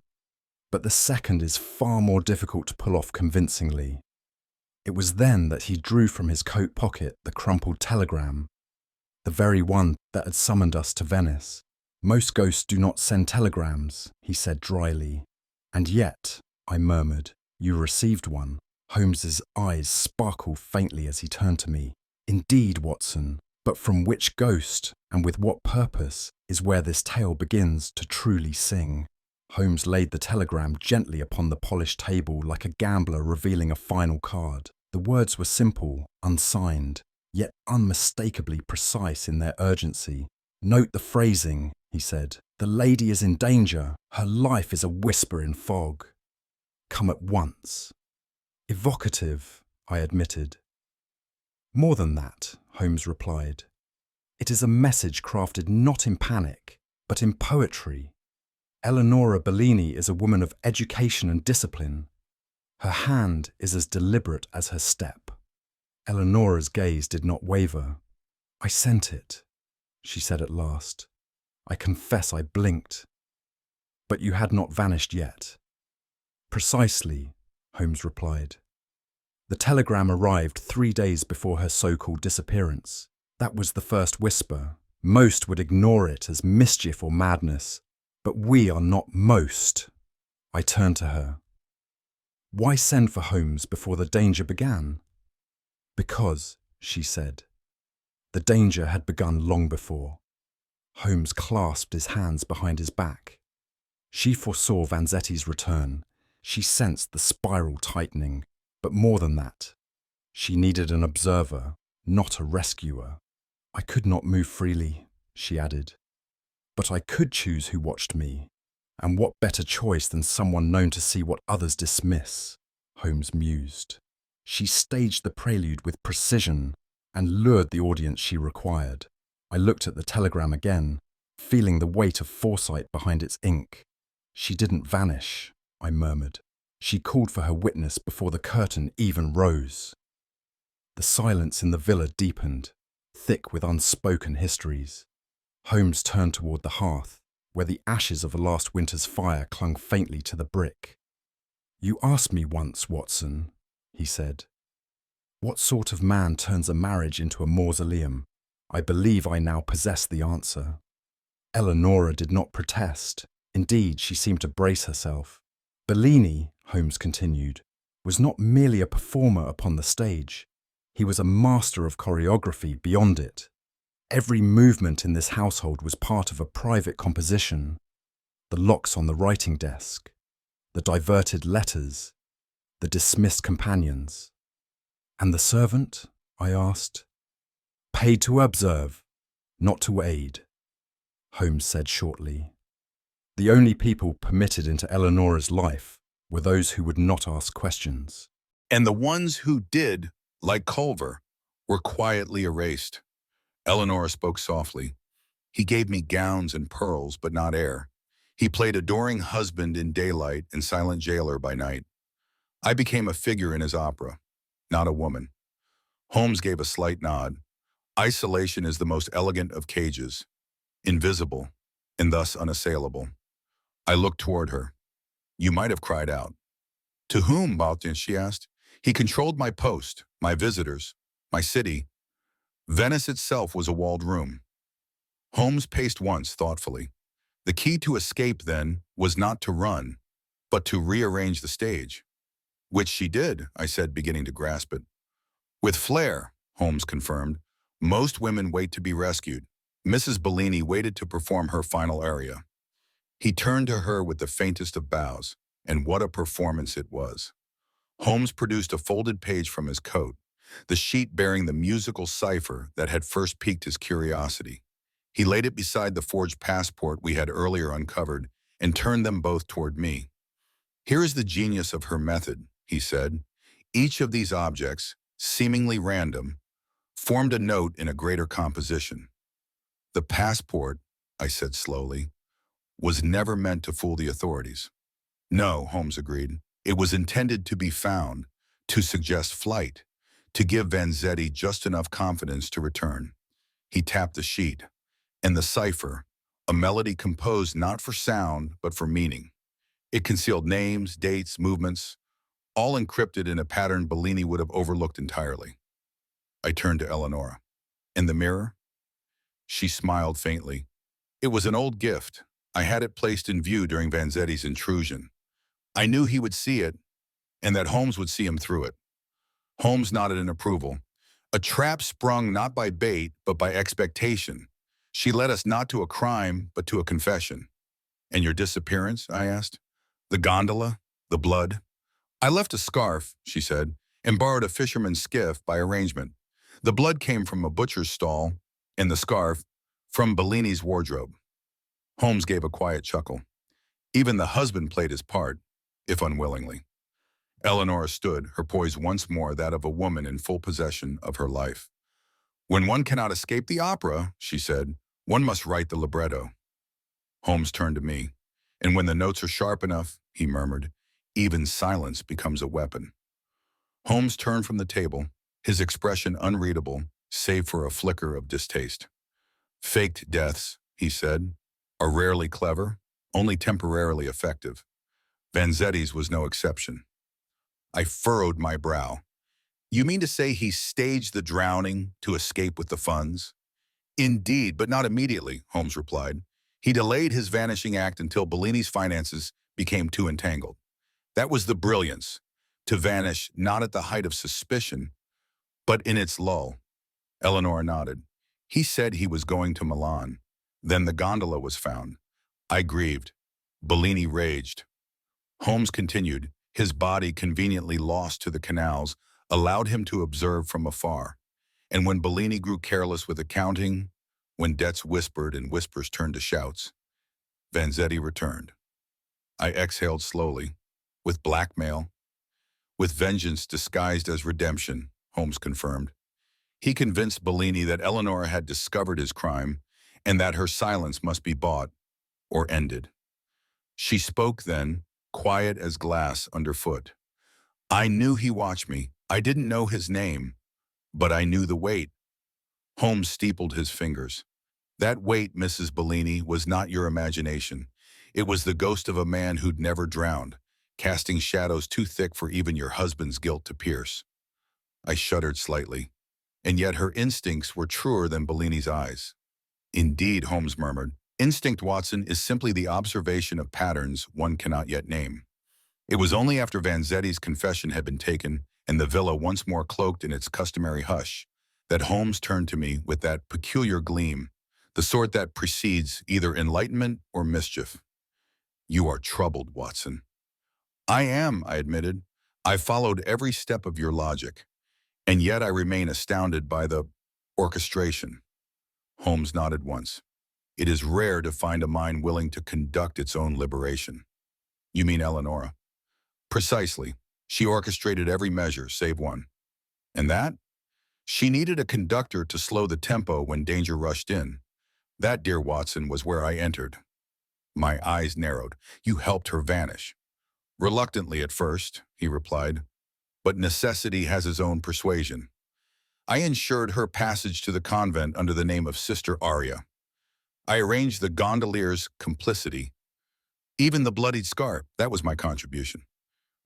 but the second is far more difficult to pull off convincingly. It was then that he drew from his coat pocket the crumpled telegram, the very one that had summoned us to Venice. Most ghosts do not send telegrams, he said dryly. And yet, I murmured, you received one. Holmes's eyes sparkled faintly as he turned to me. Indeed, Watson, but from which ghost, and with what purpose, is where this tale begins to truly sing. Holmes laid the telegram gently upon the polished table like a gambler revealing a final card. The words were simple, unsigned, yet unmistakably precise in their urgency. Note the phrasing, he said. The lady is in danger. Her life is a whisper in fog. Come at once. Evocative, I admitted. More than that, Holmes replied. It is a message crafted not in panic, but in poetry. Eleanor Bellini is a woman of education and discipline. Her hand is as deliberate as her step. Eleanor's gaze did not waver. I sent it, she said at last. I confess I blinked. But you had not vanished yet. Precisely, Holmes replied. The telegram arrived 3 days before her so-called disappearance. That was the first whisper. Most would ignore it as mischief or madness, but we are not most. I turned to her. Why send for Holmes before the danger began? Because, she said, the danger had begun long before. Holmes clasped his hands behind his back. She foresaw Vanzetti's return. She sensed the spiral tightening, but more than that, she needed an observer, not a rescuer. I could not move freely, she added, but I could choose who watched me. And what better choice than someone known to see what others dismiss? Holmes mused. She staged the prelude with precision and lured the audience she required. I looked at the telegram again, feeling the weight of foresight behind its ink. She didn't vanish, I murmured. She called for her witness before the curtain even rose. The silence in the villa deepened, thick with unspoken histories. Holmes turned toward the hearth, where the ashes of a last winter's fire clung faintly to the brick. You asked me once, Watson, he said. What sort of man turns a marriage into a mausoleum? I believe I now possess the answer. Eleanor did not protest. Indeed, she seemed to brace herself. Bellini, Holmes continued, was not merely a performer upon the stage. He was a master of choreography beyond it. Every movement in this household was part of a private composition. The locks on the writing desk, the diverted letters, the dismissed companions. And the servant? I asked. Paid to observe, not to aid, Holmes said shortly. The only people permitted into Eleanor's life were those who would not ask questions.
And the ones who did, like Culver, were quietly erased. Eleanor spoke softly. He gave me gowns and pearls, but not air. He played adoring husband in daylight and silent jailer by night. I became a figure in his opera, not a woman. Holmes gave a slight nod. Isolation is the most elegant of cages, invisible, and thus unassailable. I looked toward her. You might have cried out. To whom, Baltin, she asked. He controlled my post, my visitors, my city. Venice itself was a walled room. Holmes paced once thoughtfully. The key to escape, then, was not to run, but to rearrange the stage. Which she did, I said, beginning to grasp it. With flair, Holmes confirmed. Most women wait to be rescued. Mrs. Bellini waited to perform her final aria. He turned to her with the faintest of bows, and what a performance it was. Holmes produced a folded page from his coat, the sheet bearing the musical cipher that had first piqued his curiosity. He laid it beside the forged passport we had earlier uncovered and turned them both toward me. Here is the genius of her method, he said. Each of these objects, seemingly random, formed a note in a greater composition. The passport, I said slowly, was never meant to fool the authorities. No, Holmes agreed. It was intended to be found, to suggest flight, to give Vanzetti just enough confidence to return. He tapped the sheet, and the cipher, a melody composed not for sound but for meaning. It concealed names, dates, movements, all encrypted in a pattern Bellini would have overlooked entirely. I turned to Eleanor. In the mirror? She smiled faintly. It was an old gift. I had it placed in view during Vanzetti's intrusion. I knew he would see it, and that Holmes would see him through it. Holmes nodded in approval. A trap sprung not by bait, but by expectation. She led us not to a crime, but to a confession. And your disappearance? I asked. The gondola? The blood? I left a scarf, she said, and borrowed a fisherman's skiff by arrangement. The blood came from a butcher's stall, and the scarf from Bellini's wardrobe. Holmes gave a quiet chuckle. Even the husband played his part, if unwillingly. Eleanor stood, her poise once more that of a woman in full possession of her life. When one cannot escape the opera, she said, one must write the libretto. Holmes turned to me. And when the notes are sharp enough, he murmured, even silence becomes a weapon. Holmes turned from the table, his expression unreadable, save for a flicker of distaste. Faked deaths, he said, are rarely clever, only temporarily effective. Vanzetti's was no exception. I furrowed my brow. You mean to say he staged the drowning to escape with the funds? Indeed, but not immediately, Holmes replied. He delayed his vanishing act until Bellini's finances became too entangled. That was the brilliance, to vanish not at the height of suspicion, but in its lull. Eleanor nodded. He said he was going to Milan. Then the gondola was found. I grieved. Bellini raged. Holmes continued, his body conveniently lost to the canals, allowed him to observe from afar. And when Bellini grew careless with accounting, when debts whispered and whispers turned to shouts, Vanzetti returned. I exhaled slowly. With blackmail, with vengeance disguised as redemption, Holmes confirmed. He convinced Bellini that Eleanor had discovered his crime and that her silence must be bought or ended. She spoke then, quiet as glass underfoot. I knew he watched me. I didn't know his name, but I knew the weight. Holmes steepled his fingers. That weight, Mrs. Bellini, was not your imagination. It was the ghost of a man who'd never drowned, casting shadows too thick for even your husband's guilt to pierce. I shuddered slightly, and yet her instincts were truer than Bellini's eyes. Indeed, Holmes murmured, instinct, Watson, is simply the observation of patterns one cannot yet name. It was only after Vanzetti's confession had been taken and the villa once more cloaked in its customary hush that Holmes turned to me with that peculiar gleam, the sort that precedes either enlightenment or mischief. You are troubled, Watson. I am, I admitted. I followed every step of your logic, and yet I remain astounded by the orchestration. Holmes nodded once. It is rare to find a mind willing to conduct its own liberation. You mean Eleanor? Precisely. She orchestrated every measure, save one. And that? She needed a conductor to slow the tempo when danger rushed in. That, dear Watson, was where I entered. My eyes narrowed. You helped her vanish. Reluctantly at first, he replied, but necessity has its own persuasion. I ensured her passage to the convent under the name of Sister Aria. I arranged the gondolier's complicity. Even the bloodied scarf, that was my contribution.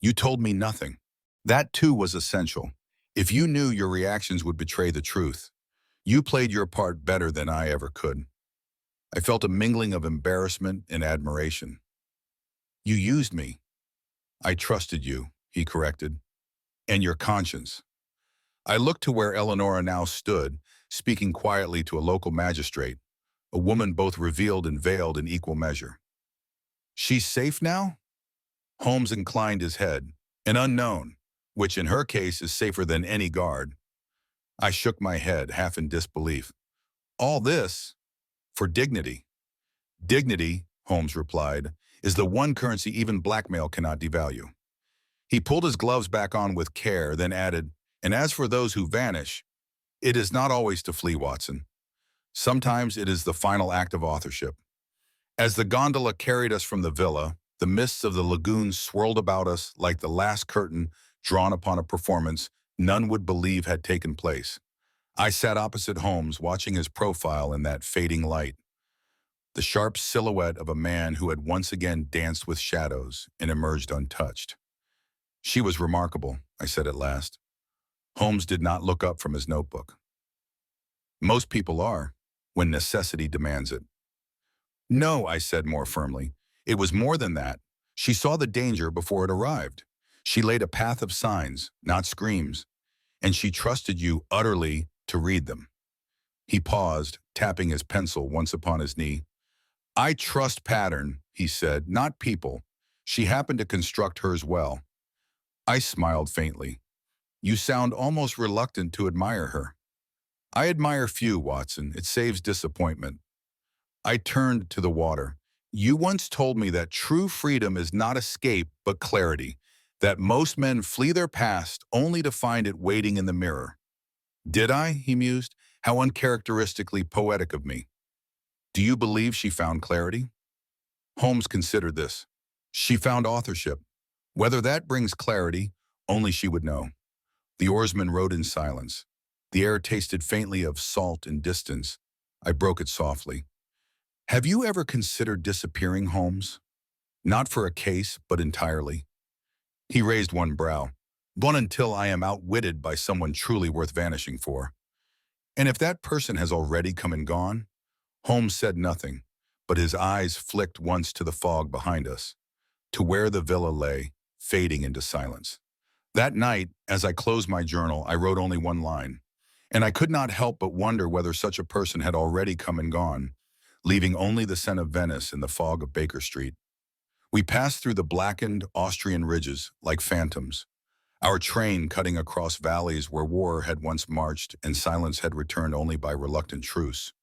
You told me nothing. That too was essential. If you knew your reactions would betray the truth, you played your part better than I ever could. I felt a mingling of embarrassment and admiration. You used me. I trusted you, he corrected, and your conscience. I looked to where Eleanor now stood, speaking quietly to a local magistrate, a woman both revealed and veiled in equal measure. She's safe now? Holmes inclined his head. An unknown, which in her case is safer than any guard. I shook my head, half in disbelief. All this for dignity. Dignity, Holmes replied, is the one currency even blackmail cannot devalue. He pulled his gloves back on with care, then added, and as for those who vanish, it is not always to flee, Watson. Sometimes it is the final act of authorship. As the gondola carried us from the villa, the mists of the lagoon swirled about us like the last curtain drawn upon a performance none would believe had taken place. I sat opposite Holmes, watching his profile in that fading light, the sharp silhouette of a man who had once again danced with shadows and emerged untouched. She was remarkable, I said at last. Holmes did not look up from his notebook. Most people are, when necessity demands it. No, I said more firmly. It was more than that. She saw the danger before it arrived. She laid a path of signs, not screams, and she trusted you utterly to read them. He paused, tapping his pencil once upon his knee. I trust pattern, he said, not people. She happened to construct hers well. I smiled faintly. You sound almost reluctant to admire her. I admire few, Watson. It saves disappointment. I turned to the water. You once told me that true freedom is not escape, but clarity, that most men flee their past only to find it waiting in the mirror. Did I? He mused. How uncharacteristically poetic of me. Do you believe she found clarity? Holmes considered this. She found authorship. Whether that brings clarity, only she would know. The oarsman rowed in silence. The air tasted faintly of salt and distance. I broke it softly. Have you ever considered disappearing, Holmes? Not for a case, but entirely. He raised one brow. But until I am outwitted by someone truly worth vanishing for. And if that person has already come and gone? Holmes said nothing, but his eyes flicked once to the fog behind us, to where the villa lay, fading into silence. That night, as I closed my journal, I wrote only one line, and I could not help but wonder whether such a person had already come and gone, leaving only the scent of Venice in the fog of Baker Street. We passed through the blackened Austrian ridges like phantoms, our train cutting across valleys where war had once marched and silence had returned only by reluctant truce.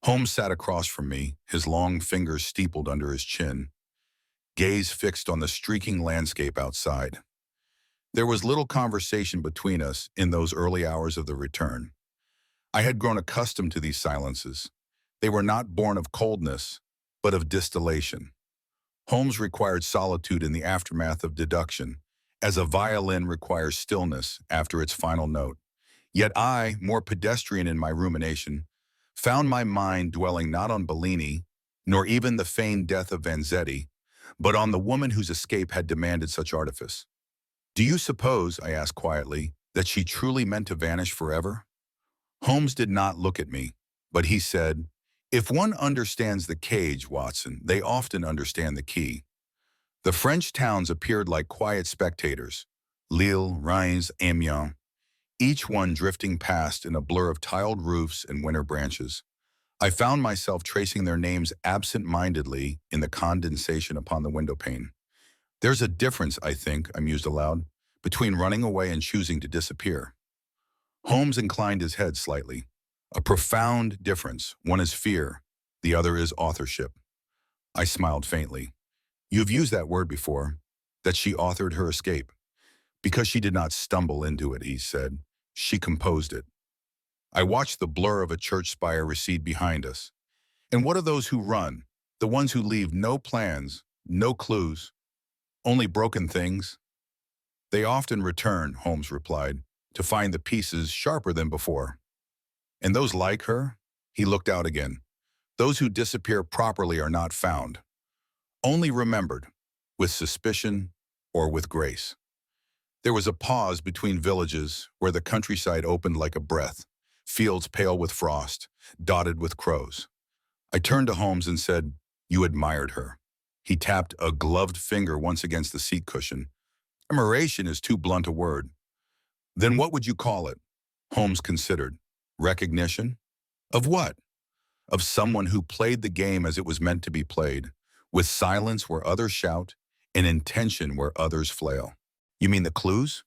Holmes sat across from me, his long fingers steepled under his chin, gaze fixed on the streaking landscape outside. There was little conversation between us in those early hours of the return. I had grown accustomed to these silences. They were not born of coldness, but of distillation. Holmes required solitude in the aftermath of deduction, as a violin requires stillness after its final note. Yet I, more pedestrian in my rumination, found my mind dwelling not on Bellini, nor even the feigned death of Vanzetti, but on the woman whose escape had demanded such artifice. "Do you suppose," I asked quietly, "that she truly meant to vanish forever?" Holmes did not look at me, but he said, "If one understands the cage, Watson, they often understand the key." The French towns appeared like quiet spectators, Lille, Reims, Amiens, each one drifting past in a blur of tiled roofs and winter branches. I found myself tracing their names absent-mindedly in the condensation upon the windowpane. "There's a difference, I think," I mused aloud, "between running away and choosing to disappear." Holmes inclined his head slightly. "A profound difference. One is fear. The other is authorship." I smiled faintly. "You've used that word before, that she authored her escape." "Because she did not stumble into it," he said. "She composed it." I watched the blur of a church spire recede behind us. And what are those who run? The ones who leave no plans, no clues, only broken things? "They often return," Holmes replied, "to find the pieces sharper than before." "And those like her?" He looked out again. "Those who disappear properly are not found, only remembered, with suspicion or with grace." There was a pause between villages where the countryside opened like a breath, fields pale with frost, dotted with crows. I turned to Holmes and said, "You admired her." He tapped a gloved finger once against the seat cushion. "Admiration is too blunt a word." "Then what would you call it?" Holmes considered. "Recognition?" "Of what?" "Of someone who played the game as it was meant to be played, with silence where others shout, and intention where others flail." "You mean the clues?"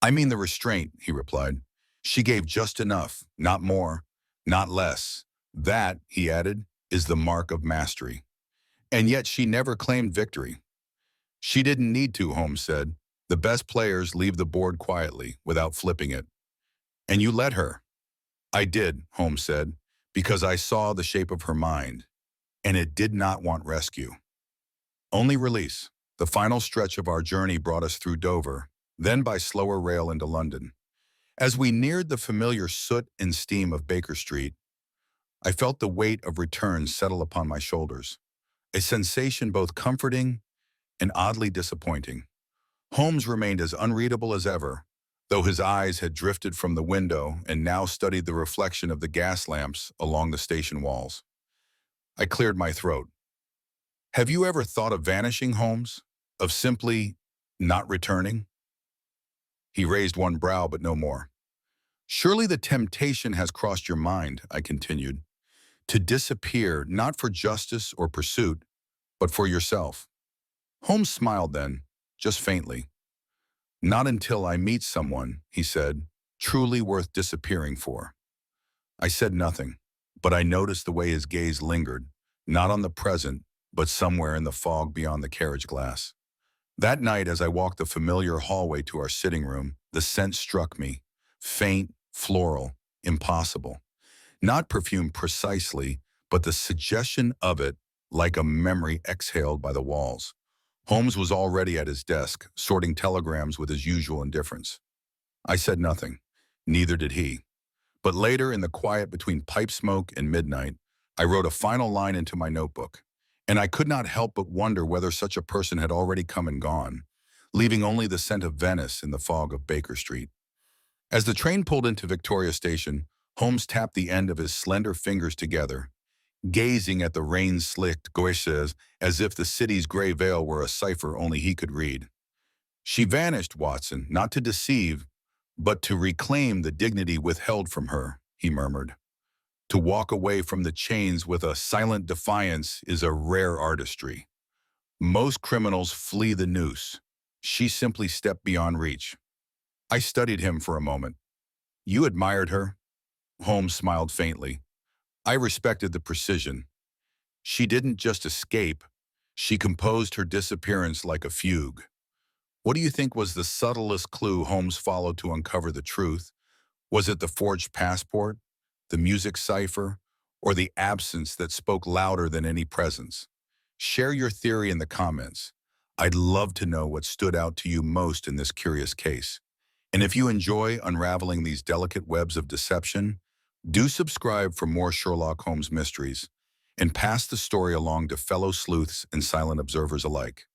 "I mean the restraint," he replied. "She gave just enough, not more, not less. That," he added, "is the mark of mastery." "And yet she never claimed victory." "She didn't need to," Holmes said. "The best players leave the board quietly, without flipping it." "And you let her?" "I did," Holmes said, "because I saw the shape of her mind, and it did not want rescue. Only release." The final stretch of our journey brought us through Dover, then by slower rail into London. As we neared the familiar soot and steam of Baker Street, I felt the weight of return settle upon my shoulders, a sensation both comforting and oddly disappointing. Holmes remained as unreadable as ever, though his eyes had drifted from the window and now studied the reflection of the gas lamps along the station walls. I cleared my throat. "Have you ever thought of vanishing, Holmes? Of simply not returning?" He raised one brow, but no more. "Surely the temptation has crossed your mind," I continued, "to disappear not for justice or pursuit, but for yourself." Holmes smiled then, just faintly. "Not until I meet someone," he said, "truly worth disappearing for." I said nothing, but I noticed the way his gaze lingered, not on the present, but somewhere in the fog beyond the carriage glass. That night, as I walked the familiar hallway to our sitting room, the scent struck me, faint, floral, impossible. Not perfume precisely, but the suggestion of it, like a memory exhaled by the walls. Holmes was already at his desk, sorting telegrams with his usual indifference. I said nothing. Neither did he. But later, in the quiet between pipe smoke and midnight, I wrote a final line into my notebook, and I could not help but wonder whether such a person had already come and gone, leaving only the scent of Venice in the fog of Baker Street. As the train pulled into Victoria Station, Holmes tapped the end of his slender fingers together, gazing at the rain-slicked gauches as if the city's gray veil were a cipher only he could read. She vanished, Watson, not to deceive, but to reclaim the dignity withheld from her, he murmured. To walk away from the chains with a silent defiance is a rare artistry. Most criminals flee the noose. She simply stepped beyond reach. I studied him for a moment. You admired her? Holmes smiled faintly. I respected the precision. She didn't just escape. She composed her disappearance like a fugue. What do you think was the subtlest clue Holmes followed to uncover the truth? Was it the forged passport, the music cipher, or the absence that spoke louder than any presence? Share your theory in the comments. I'd love to know what stood out to you most in this curious case. And if you enjoy unraveling these delicate webs of deception, do subscribe for more Sherlock Holmes mysteries and pass the story along to fellow sleuths and silent observers alike.